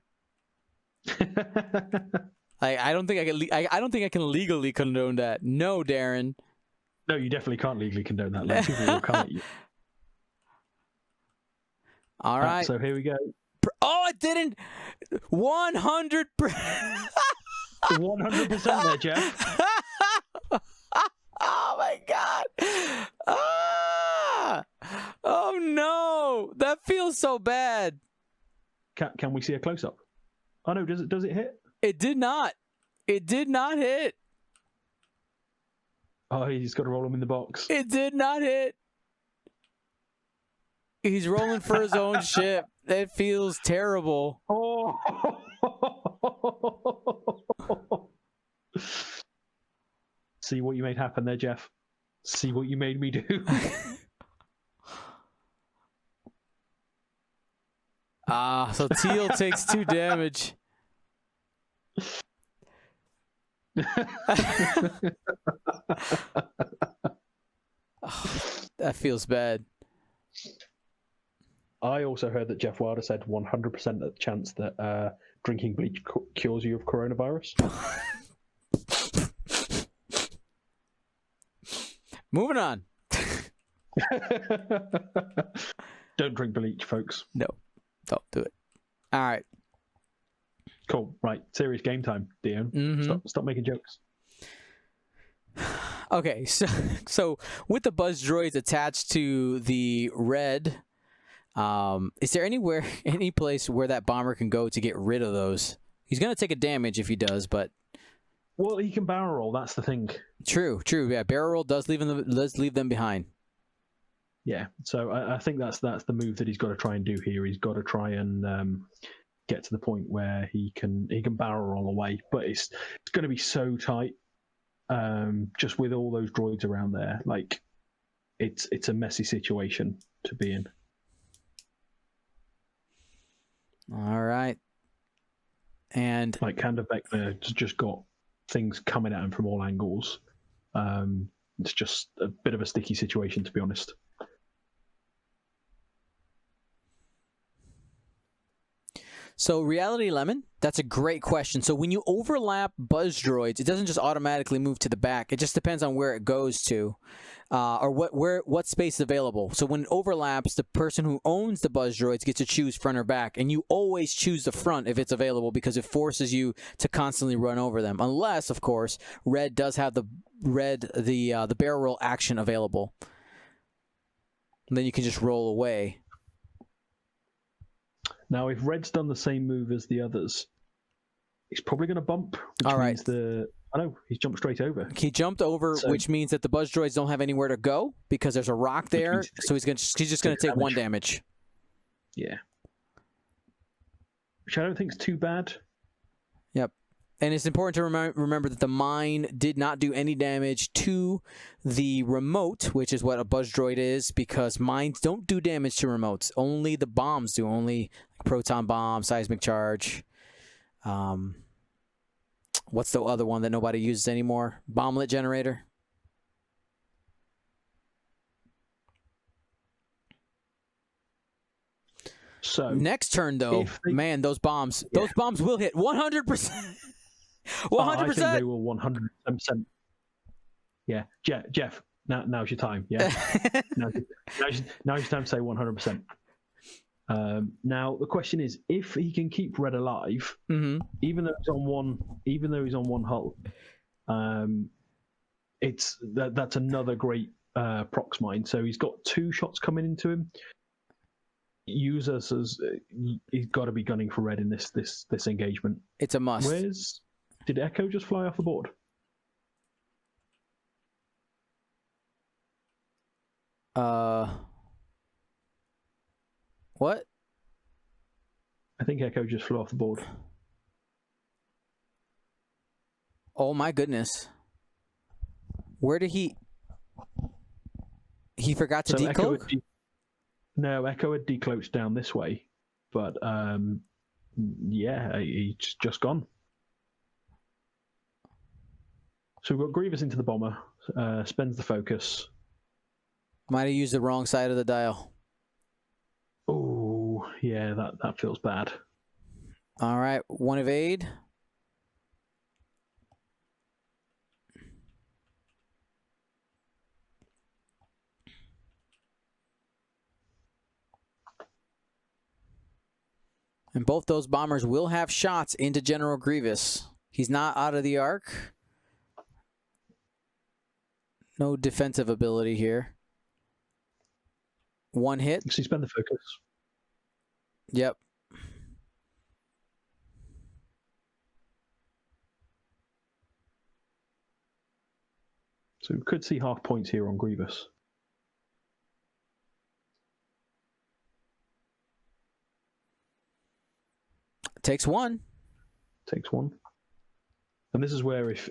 Speaker 1: I don't think I can legally condone that. No, Darren.
Speaker 2: No, you definitely can't legally condone that. Like, people will come at you.
Speaker 1: All right.
Speaker 2: So here we go.
Speaker 1: Oh, it didn't. 100%.
Speaker 2: 100% there, Jeff.
Speaker 1: Oh my God. Ah! Oh no, that feels so bad.
Speaker 2: Can we see a close up? Oh no, does it hit?
Speaker 1: It did not. It did not hit.
Speaker 2: Oh, he's got to roll him in the box.
Speaker 1: It did not hit. He's rolling for his own ship. It feels terrible.
Speaker 2: Oh. See what you made happen there, Jeff. See what you made me do.
Speaker 1: So Teal takes 2 damage. That feels bad.
Speaker 2: I also heard that Jeff Wilder said 100% chance that drinking bleach cures you of coronavirus.
Speaker 1: Moving on.
Speaker 2: Don't drink bleach, folks.
Speaker 1: No, don't do it. All right.
Speaker 2: Cool. Right. Serious game time, Dion.
Speaker 1: Mm-hmm.
Speaker 2: Stop making jokes.
Speaker 1: Okay, so with the buzz droids attached to the red, is there any place where that bomber can go to get rid of those? He's gonna take a damage if he does, but
Speaker 2: well, he can barrel roll. That's the thing.
Speaker 1: True. Yeah, barrel roll does leave them behind.
Speaker 2: Yeah, so I think that's the move that he's got to try and do here. He's got to try and get to the point where he can barrel roll away, but it's going to be so tight. Just with all those droids around there, like it's a messy situation to be in.
Speaker 1: All right, and
Speaker 2: like Commander Vecna just got things coming at him from all angles. It's just a bit of a sticky situation, to be honest.
Speaker 1: So Reality Lemon, that's a great question. So when you overlap buzz droids, it doesn't just automatically move to the back. It just depends on where it goes to, or what space is available. So when it overlaps, the person who owns the buzz droids gets to choose front or back, and you always choose the front if it's available because it forces you to constantly run over them. Unless, of course, red does have the barrel roll action available. And then you can just roll away.
Speaker 2: Now, if Red's done the same move as the others, he's probably going to bump, which means he's jumped straight over.
Speaker 1: He jumped over, which means that the buzz droids don't have anywhere to go because there's a rock there, so he's just going to take 1 damage.
Speaker 2: Yeah. Which I don't think is too bad.
Speaker 1: Yep. And it's important to remember that the mine did not do any damage to the remote, which is what a buzz droid is, because mines don't do damage to remotes. Only the bombs do. Only proton bomb, seismic charge. What's the other one that nobody uses anymore? Bomblet generator.
Speaker 2: So
Speaker 1: next turn, though, man, those bombs will hit 100%. 100%.
Speaker 2: I think they will 110%. Yeah, Jeff. Now's your time. Yeah, now's your time to say 100%. Now the question is, if he can keep Red alive, even though he's on one hull, that's another great prox mine. So he's got 2 shots coming into him. Jouzas he's got to be gunning for Red in this engagement.
Speaker 1: It's a must.
Speaker 2: Did Echo just fly off the board?
Speaker 1: What?
Speaker 2: I think Echo just flew off the board.
Speaker 1: Oh my goodness. Where did he forgot to decloak?
Speaker 2: Echo had decloaked down this way, but he's just gone. So we've got Grievous into the bomber, spends the focus.
Speaker 1: Might have used the wrong side of the dial.
Speaker 2: Oh, yeah, that feels bad.
Speaker 1: All right, 1 evade. And both those bombers will have shots into General Grievous. He's not out of the arc. No defensive ability here. 1 hit.
Speaker 2: So spend the focus.
Speaker 1: Yep.
Speaker 2: So we could see half points here on Grievous.
Speaker 1: Takes one.
Speaker 2: Takes one. And this is where if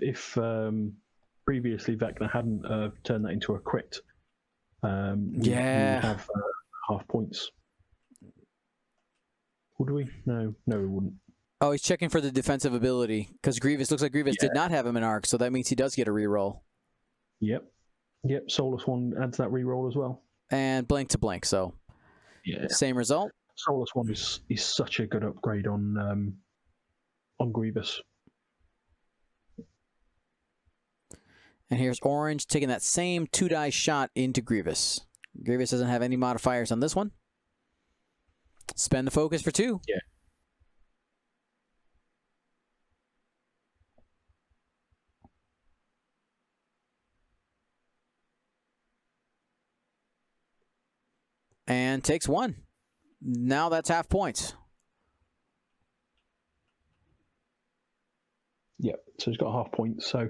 Speaker 2: previously Vecna hadn't turned that into a crit, we have half points. Would we? No, we wouldn't.
Speaker 1: Oh, he's checking for the defensive ability because Grievous looks like Grievous did not have him in arc, so that means he does get a reroll.
Speaker 2: Yep. Soulless one adds that reroll as well.
Speaker 1: And blank to blank, so same result.
Speaker 2: Soulless one is such a good upgrade on Grievous.
Speaker 1: And here's Orange taking that same 2-die shot into Grievous. Grievous doesn't have any modifiers on this one. Spend the focus for 2.
Speaker 2: Yeah.
Speaker 1: And takes 1. Now that's half points.
Speaker 2: Yep, so he's got half points. So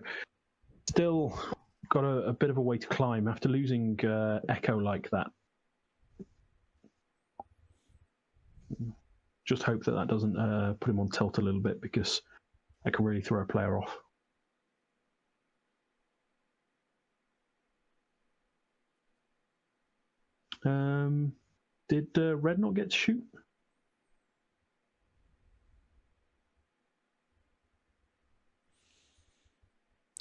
Speaker 2: still got a bit of a way to climb after losing Echo like that. Just hope that doesn't put him on tilt a little bit, because that can really throw a player off. Did Red not get to shoot?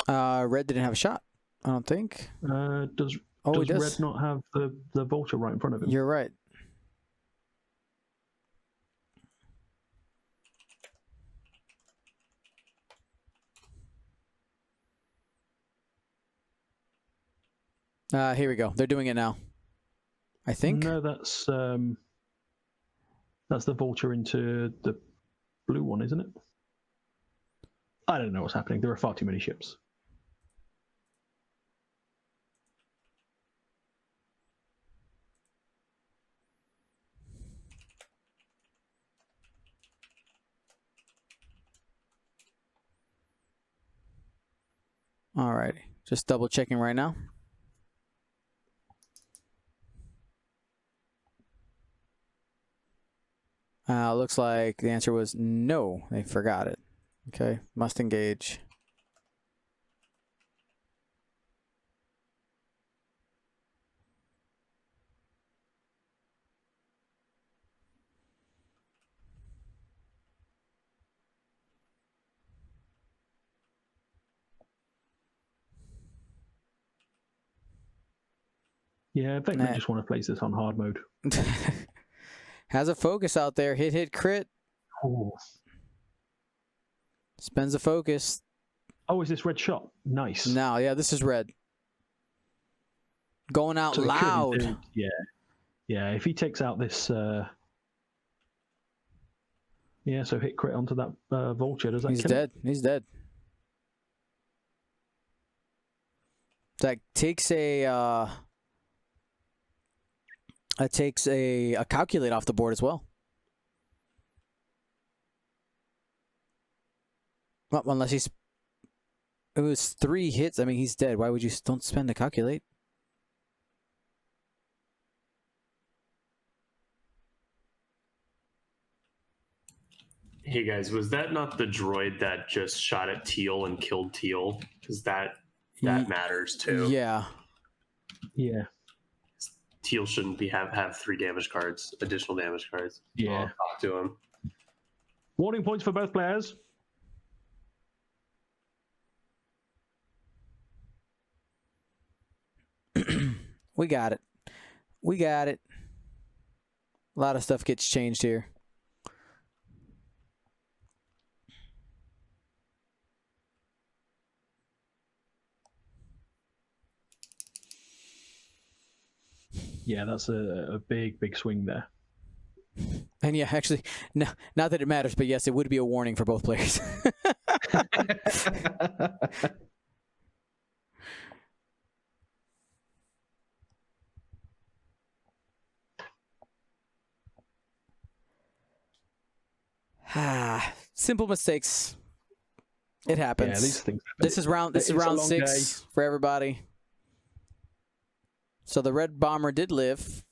Speaker 1: Red didn't have a shot, I don't think.
Speaker 2: Does
Speaker 1: he does.
Speaker 2: Red not have the vulture right in front of him?
Speaker 1: You're right. Here we go. They're doing it now, I think.
Speaker 2: No, that's the vulture into the blue one, isn't it? I don't know what's happening. There are far too many ships.
Speaker 1: Alrighty. Just double checking right now. Looks like the answer was no. They forgot it. Okay, must engage.
Speaker 2: Yeah, Vecna just want to place this on hard mode.
Speaker 1: Has a focus out there. Hit, crit.
Speaker 2: Ooh.
Speaker 1: Spends a focus.
Speaker 2: Oh, is this red shot? Nice.
Speaker 1: Now, yeah, this is red. Going out loud.
Speaker 2: Yeah, if he takes out this... Yeah, so hit crit onto that vulture. Does that
Speaker 1: He's
Speaker 2: kill
Speaker 1: dead.
Speaker 2: him?
Speaker 1: He's dead. That takes a... That takes a calculate off the board as well. Well, unless he's... It was 3 hits. I mean, he's dead. Why would you... Don't spend a calculate.
Speaker 3: Hey guys, was that not the droid that just shot at Teal and killed Teal? Because that matters too.
Speaker 1: Yeah.
Speaker 2: Yeah.
Speaker 3: Teal shouldn't have 3 damage cards, additional damage cards.
Speaker 2: Yeah.
Speaker 3: I'll talk to him.
Speaker 2: Warning points for both players.
Speaker 1: We got it. We got it. A lot of stuff gets changed here.
Speaker 2: Yeah, that's a big swing there.
Speaker 1: And yeah, actually, no, not that it matters, but yes, it would be a warning for both players. Simple mistakes. It happens.
Speaker 2: Yeah, these things happen.
Speaker 1: This is round 6 for everybody. So the red bomber did live.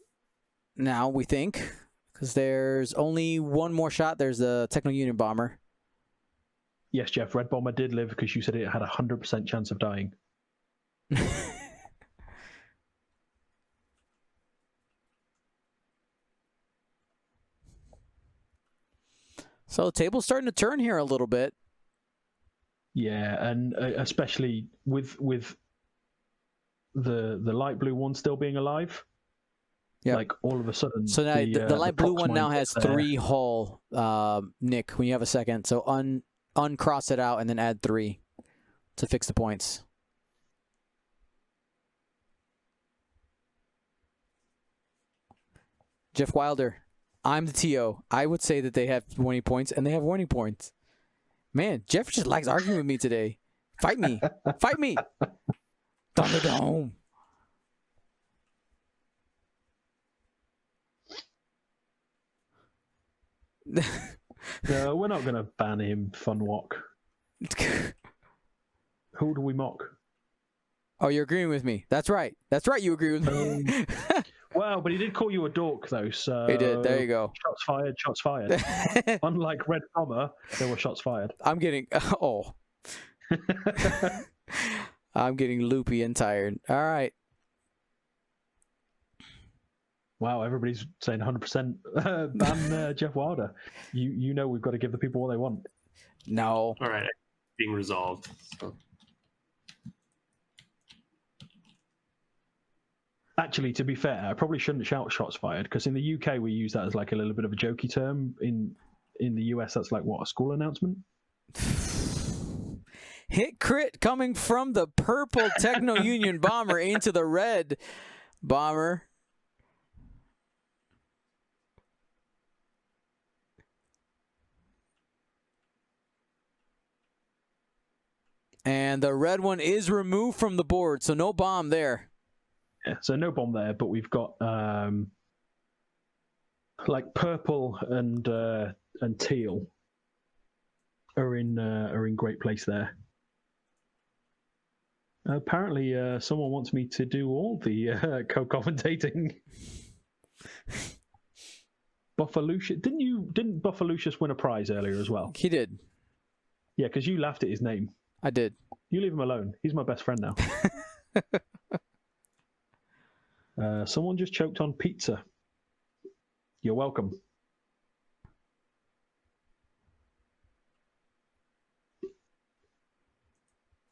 Speaker 1: Now we think, because there's only one more shot. There's the Techno Union bomber.
Speaker 2: Yes, Jeff. Red bomber did live because you said it had a 100% chance of dying.
Speaker 1: So the table's starting to turn here a little bit.
Speaker 2: Yeah, and especially with the light blue one still being alive.
Speaker 1: Yeah.
Speaker 2: Like all of a sudden.
Speaker 1: So now the light blue one now has
Speaker 2: there.
Speaker 1: 3 hull. Nick, when you have a second, so uncross it out and then add 3 to fix the points. Jeff Wilder, I'm the TO. I would say that they have 20 points, and they have 20 points. Man, Jeff just likes arguing with me today. Fight me. Fight me. Thunderdome.
Speaker 2: No, we're not going to ban him, Funwalk. Who do we mock?
Speaker 1: Oh, you're agreeing with me. That's right. That's right, you agree with me.
Speaker 2: Well, but he did call you a dork, though, so...
Speaker 1: He did. There you go.
Speaker 2: Shots fired, shots fired. Unlike Red Bomber, there were shots fired.
Speaker 1: I'm getting... Oh. I'm getting loopy and tired. All right.
Speaker 2: Wow, everybody's saying 100% ban Jeff Wilder. You know we've got to give the people what they want.
Speaker 1: No.
Speaker 3: All right, being resolved. So.
Speaker 2: Actually, to be fair, I probably shouldn't shout shots fired, because in the UK we use that as like a little bit of a jokey term. In the US, that's like, what, a school announcement?
Speaker 1: Hit crit coming from the purple Techno Union bomber into the red bomber. And the red one is removed from the board, so no bomb there.
Speaker 2: Yeah, so no bomb there, but we've got like purple and teal are in great place there. Apparently, someone wants me to do all the co-commentating. Buffalucius, didn't Buffalucius win a prize earlier as well?
Speaker 1: He did.
Speaker 2: Yeah, because you laughed at his name.
Speaker 1: I did.
Speaker 2: You leave him alone. He's my best friend now. Someone just choked on pizza. You're welcome.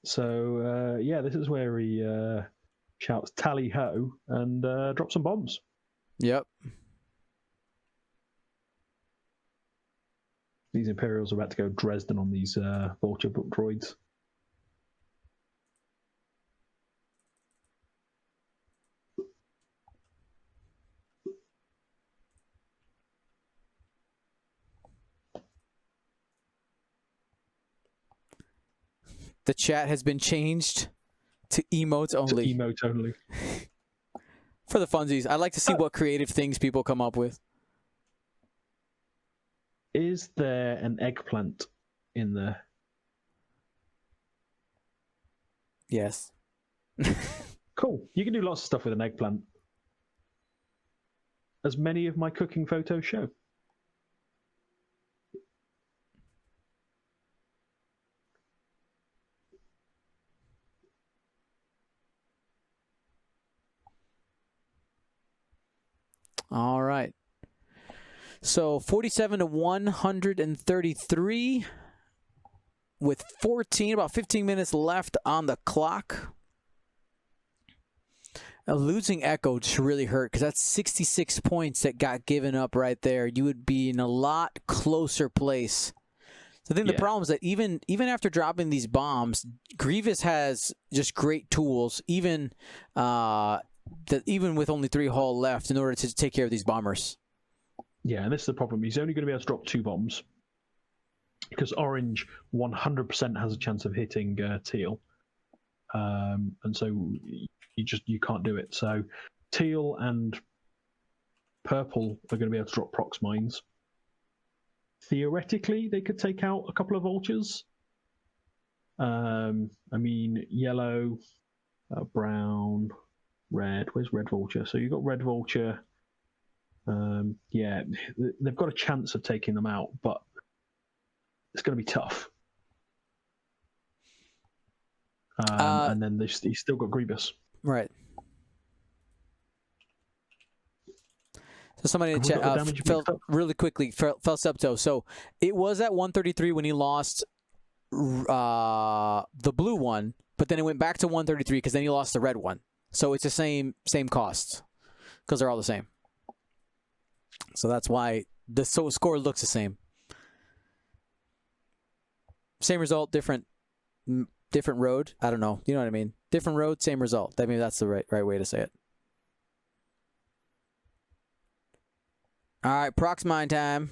Speaker 2: So, yeah, this is where he shouts tally ho and drops some bombs.
Speaker 1: Yep.
Speaker 2: These Imperials are about to go Dresden on these Vulture book droids.
Speaker 1: The chat has been changed to emotes only.
Speaker 2: To emote only.
Speaker 1: For the funsies. I'd like to see what creative things people come up with.
Speaker 2: Is there an eggplant in there?
Speaker 1: Yes.
Speaker 2: Cool. You can do lots of stuff with an eggplant. As many of my cooking photos show.
Speaker 1: All right. So 47 to 133 with about 15 minutes left on the clock. Losing Echo just really hurt because that's 66 points that got given up right there. You would be in a lot closer place. So I think the problem is that even after dropping these bombs, Grievous has just great tools, even with only 3 hull left in order to take care of these bombers. Yeah,
Speaker 2: and this is the problem. He's only going to be able to drop 2 bombs because Orange 100% has a chance of hitting Teal, and so you can't do it. So Teal and Purple are going to be able to drop prox mines. Theoretically, they could take out a couple of vultures. I mean, yellow, brown, red. Where's red vulture? So you've got red vulture. Yeah, they've got a chance of taking them out, but it's going to be tough. And then he's still got Grievous.
Speaker 1: Right. So somebody in the chat fell really quickly. Fell Septo. So it was at 133 when he lost the blue one, but then it went back to 133 because then he lost the red one. So it's the same costs because they're all the same. So that's why the score looks the same. Same result, different road. I don't know. You know what I mean? Different road, same result. I mean, that's the right way to say it. All right, Prox mine time.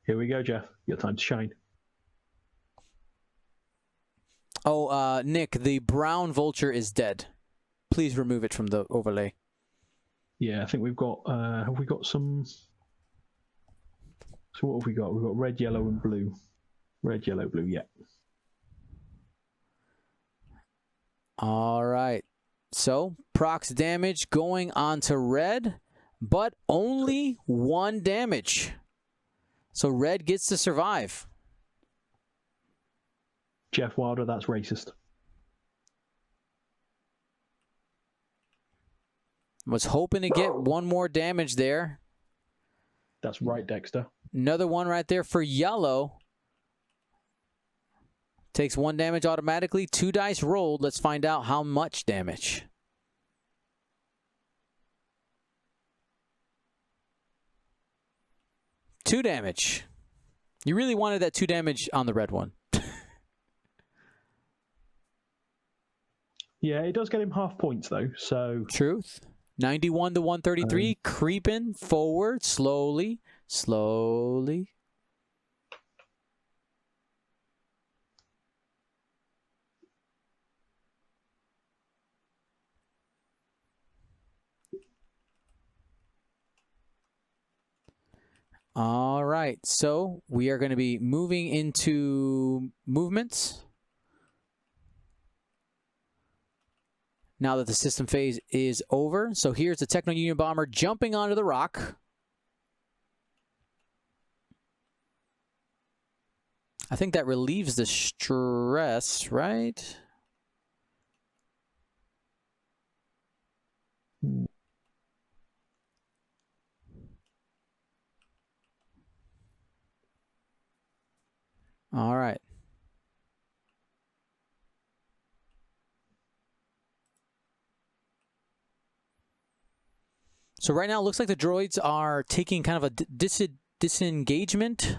Speaker 2: Here we go, Jeff. Your time to shine.
Speaker 1: Oh, Nick, the brown vulture is dead. Please remove it from the overlay.
Speaker 2: Yeah, I think we've got. Have we got some? So what have we got? We've got red, yellow, and blue. Red, yellow, blue. Yeah.
Speaker 1: All right. So prox damage going on to red, but only 1 damage. So red gets to survive.
Speaker 2: Jeff Wilder, that's racist.
Speaker 1: Was hoping to get 1 more damage there.
Speaker 2: That's right, Dexter.
Speaker 1: Another one right there for yellow. Takes 1 damage automatically. 2 dice rolled. Let's find out how much damage. Two damage. You really wanted that 2 damage on the red one.
Speaker 2: Yeah, it does get him half points though. So
Speaker 1: Truth. 91 to 133, creeping forward slowly. All right, so we are going to be moving into movements. Now that the system phase is over. So here's the Techno Union Bomber jumping onto the rock. I think that relieves the stress, right? All right. So right now it looks like the droids are taking kind of a disengagement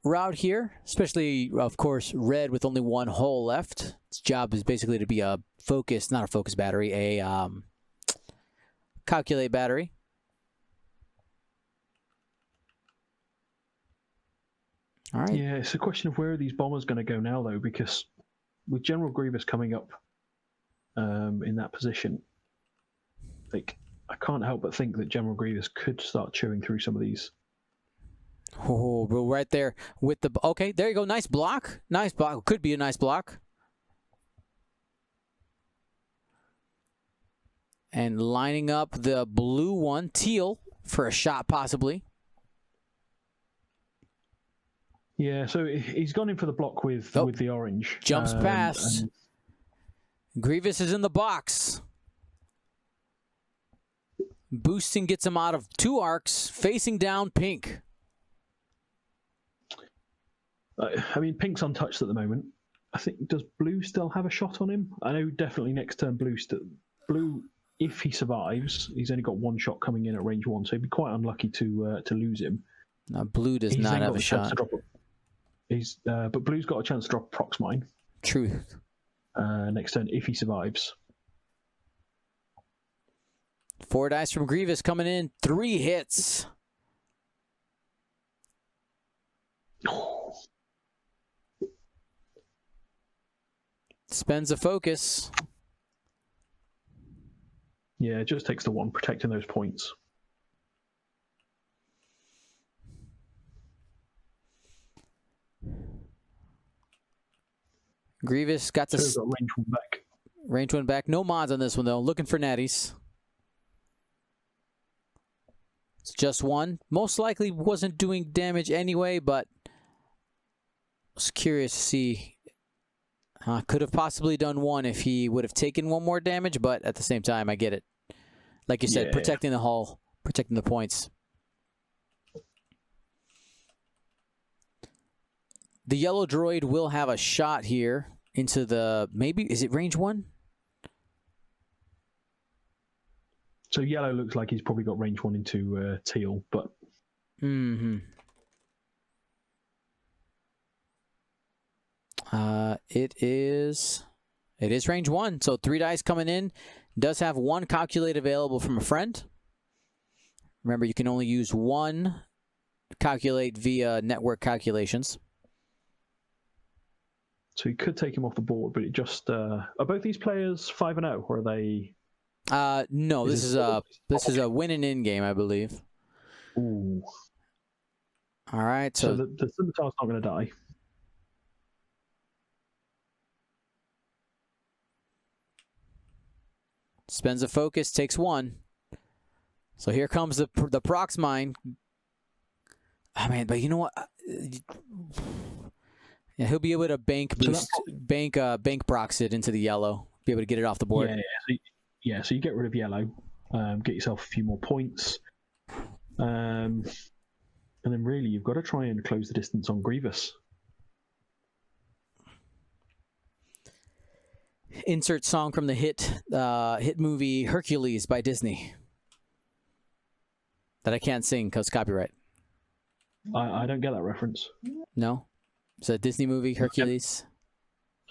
Speaker 1: route here, especially, of course, red with only 1 hole left. Its job is basically to be a focus, not a focus battery, a calculate battery. All right.
Speaker 2: Yeah, it's a question of where are these bombers going to go now, though, because with General Grievous coming up in that position, like, I can't help but think that General Grievous could start chewing through some of these.
Speaker 1: Oh, bro, right there with the... Okay, there you go. Nice block. Nice block. Could be a nice block. And lining up the blue one, teal, for a shot possibly.
Speaker 2: Yeah, so he's gone in for the block with the orange.
Speaker 1: Jumps past. Grievous is in the box. Boosting gets him out of 2 arcs, facing down pink.
Speaker 2: I mean, pink's untouched at the moment. I think, does blue still have a shot on him? I know definitely next turn blue, if he survives, he's only got 1 shot coming in at range 1, so he'd be quite unlucky to lose him.
Speaker 1: No, blue does not have a shot.
Speaker 2: But blue's got a chance to drop prox mine.
Speaker 1: Truth.
Speaker 2: Next turn if he survives.
Speaker 1: 4 dice from Grievous coming in. 3 hits. Spends a focus.
Speaker 2: Yeah, it just takes the 1, protecting those points.
Speaker 1: Grievous got to...
Speaker 2: So got range 1 back.
Speaker 1: Range 1 back. No mods on this one, though. Looking for natties. It's just one. Most likely wasn't doing damage anyway, but I was curious to see. Could have possibly done one if he would have taken one more damage, but at the same time, I get it. Like you said, protecting the hull, protecting the points. The yellow droid will have a shot here into the, maybe, is it range 1?
Speaker 2: So yellow looks like he's probably got range 1 into teal, but...
Speaker 1: Mm-hmm. It is range 1, so 3 dice coming in. Does have 1 calculate available from a friend. Remember, you can only use 1 calculate via network calculations.
Speaker 2: So you could take him off the board, but it just... are both these players 5-0, or are they...
Speaker 1: No, this is a win and in game, I believe.
Speaker 2: Ooh.
Speaker 1: All right,
Speaker 2: so the scimitar's not going to die.
Speaker 1: Spends a focus, takes 1. So here comes the prox mine. Oh man, but you know what? Yeah, he'll be able to bank boost, bank prox it into the yellow. Be able to get it off the board.
Speaker 2: So you get rid of yellow, get yourself a few more points, and then really you've got to try and close the distance on Grievous.
Speaker 1: Insert song from the hit movie Hercules by Disney that I can't sing because copyright.
Speaker 2: I don't get that reference.
Speaker 1: No, it's a Disney movie, Hercules.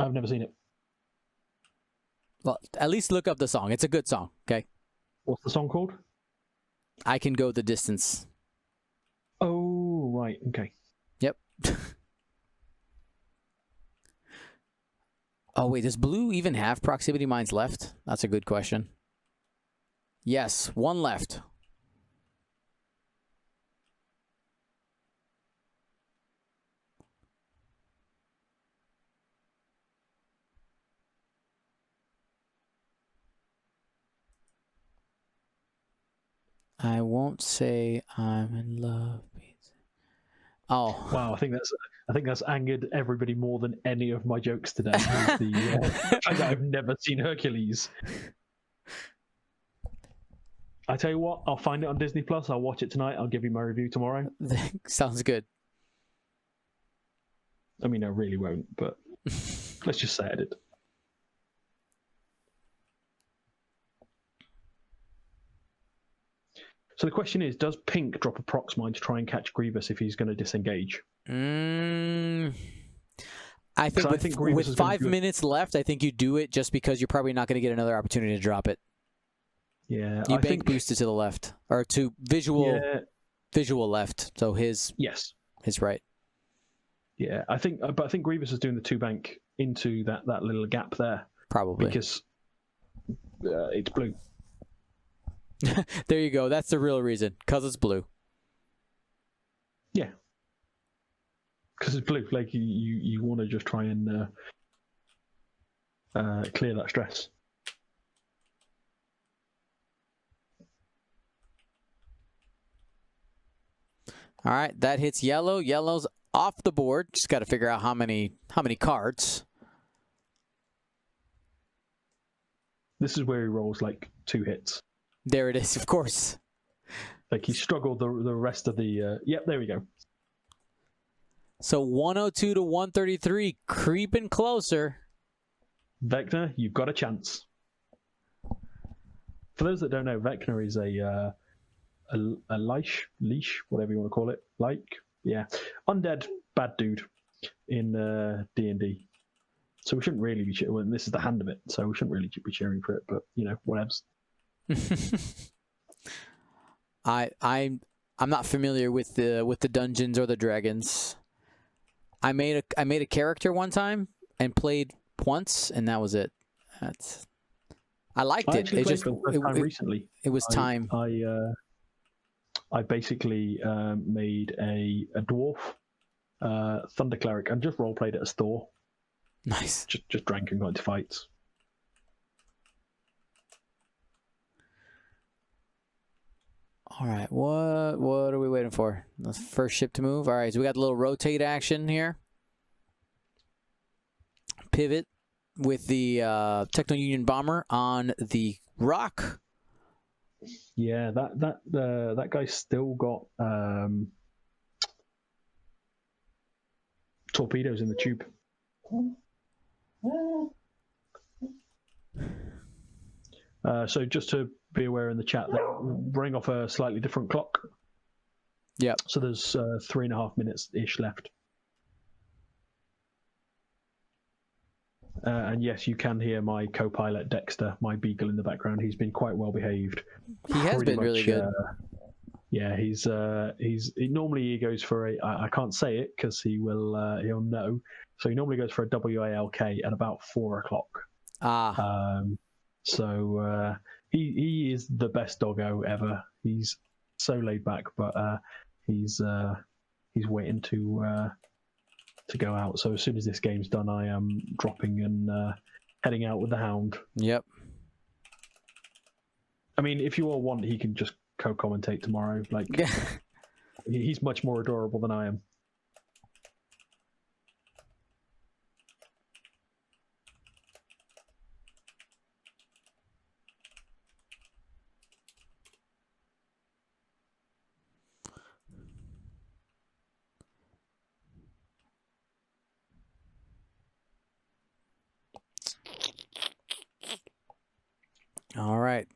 Speaker 2: I've never seen it.
Speaker 1: Well, at least look up the song. It's a good song. Okay.
Speaker 2: What's the song called?
Speaker 1: I Can Go the Distance.
Speaker 2: Oh right, okay.
Speaker 1: Yep. Oh, wait, does blue even have proximity mines left? That's a good question. Yes, 1 left. I won't say I'm in love. Oh
Speaker 2: wow! I think that's angered everybody more than any of my jokes today. The fact that I've never seen Hercules. I tell you what, I'll find it on Disney Plus. I'll watch it tonight. I'll give you my review tomorrow.
Speaker 1: Sounds good.
Speaker 2: I mean, I really won't, but let's just say I did. So the question is, does Pink drop a prox mine to try and catch Grievous if he's going to disengage?
Speaker 1: I think with 5 minutes left, I think you do it just because you're probably not going to get another opportunity to drop it.
Speaker 2: Yeah,
Speaker 1: you bank boosted to the left or to visual left. So his right.
Speaker 2: Yeah, but I think Grievous is doing the 2 bank into that little gap there.
Speaker 1: Probably
Speaker 2: because it's blue.
Speaker 1: There you go. That's the real reason. Because it's blue.
Speaker 2: Yeah. Because it's blue. Like, you want to just try and clear that stress.
Speaker 1: All right. That hits yellow. Yellow's off the board. Just got to figure out how many cards.
Speaker 2: This is where he rolls like 2 hits.
Speaker 1: There it is, of course.
Speaker 2: Like he struggled the rest of the... Yep, there we go.
Speaker 1: So 102 to 133, creeping closer.
Speaker 2: Vecna, you've got a chance. For those that don't know, Vecna is a leash, whatever you want to call it. Undead bad dude in D&D. So we shouldn't really be cheering. Well, this is the hand of it, so we shouldn't really be cheering for it. But whatevs.
Speaker 1: I'm not familiar with the dungeons or the dragons. I made a character one time and played once, and that was it. I liked it. It just
Speaker 2: recently.
Speaker 1: It was time.
Speaker 2: I basically made a dwarf thunder cleric and just role played it as Thor.
Speaker 1: Nice.
Speaker 2: Just drank and got into fights.
Speaker 1: All right, what are we waiting for? The first ship to move. All right, so we got the little rotate action here. Pivot with the Techno Union bomber on the rock.
Speaker 2: Yeah, that guy's still got torpedoes in the tube. So just to be aware in the chat, they're running off a slightly different clock.
Speaker 1: Yep.
Speaker 2: So there's 3.5 minutes-ish left. And yes, you can hear my co-pilot Dexter, my beagle in the background. He's been quite well behaved.
Speaker 1: He has been really good.
Speaker 2: Yeah, he normally goes for a. I can't say it because he'll know. So he normally goes for a WALK at about 4 o'clock. So he is the best doggo ever. He's so laid back, but he's waiting to go out. So as soon as this game's done, I am dropping and heading out with the hound.
Speaker 1: Yep.
Speaker 2: I mean, if you all want, he can just co-commentate tomorrow. Like, he's much more adorable than I am.
Speaker 1: All right.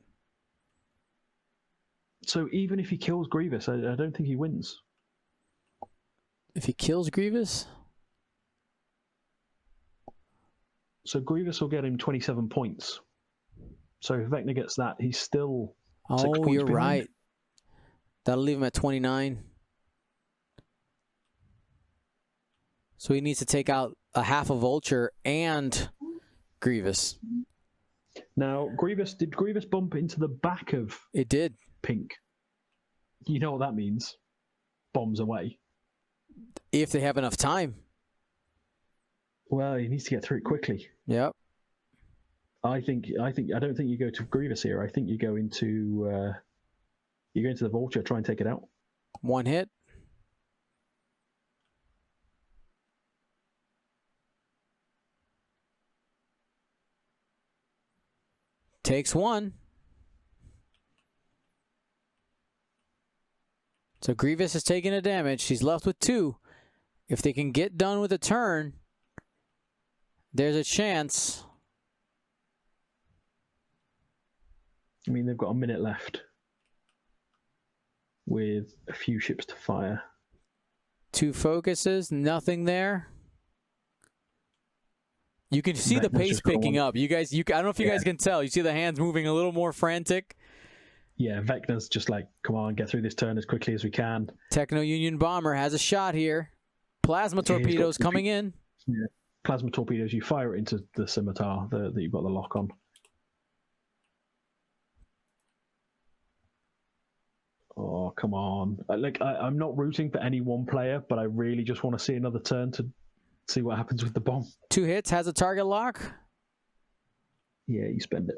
Speaker 2: So even if he kills Grievous, I don't think he wins.
Speaker 1: If he kills Grievous?
Speaker 2: So Grievous will get him 27 points. So if Vecna gets that, he's still 6 points
Speaker 1: you're
Speaker 2: behind.
Speaker 1: right. That'll leave him at 29. So he needs to take out a half a Vulture and Grievous.
Speaker 2: Now, did Grievous bump into the back of
Speaker 1: It did.
Speaker 2: Pink? You know what that means. Bombs away.
Speaker 1: If they have enough time.
Speaker 2: Well, he needs to get through it quickly.
Speaker 1: Yep.
Speaker 2: I don't think you go to Grievous here. I think you go into the Vulture, try and take it out.
Speaker 1: One hit. Takes one. So Grievous is taking a damage. He's left with 2. If they can get done with a turn, there's a chance.
Speaker 2: I mean, they've got a minute left with a few ships to fire.
Speaker 1: 2 focuses, nothing there. You can see the pace picking up. You guys, I don't know if you guys can tell. You see the hands moving a little more frantic.
Speaker 2: Yeah, Vecna's just like, come on, get through this turn as quickly as we can.
Speaker 1: Techno Union bomber has a shot here. Plasma torpedoes coming in.
Speaker 2: Yeah, plasma torpedoes. You fire it into the scimitar that you've got the lock on. Oh, come on. I'm not rooting for any one player, but I really just want to see another turn to see what happens with the bomb.
Speaker 1: 2 hits, has a target lock.
Speaker 2: Yeah, you spend it.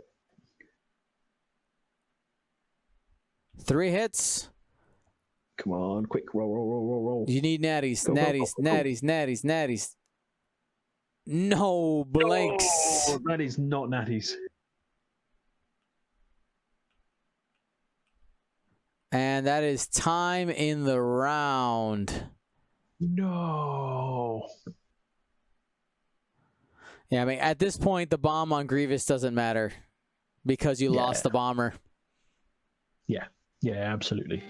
Speaker 1: 3 hits.
Speaker 2: Come on, quick, roll.
Speaker 1: You need natties,
Speaker 2: Go,
Speaker 1: natties,
Speaker 2: go, go, go.
Speaker 1: natties. No, blanks.
Speaker 2: Oh, that is not natties.
Speaker 1: And that is time in the round.
Speaker 2: No.
Speaker 1: Yeah, I mean, at this point, the bomb on Grievous doesn't matter because you lost the bomber.
Speaker 2: Yeah, absolutely.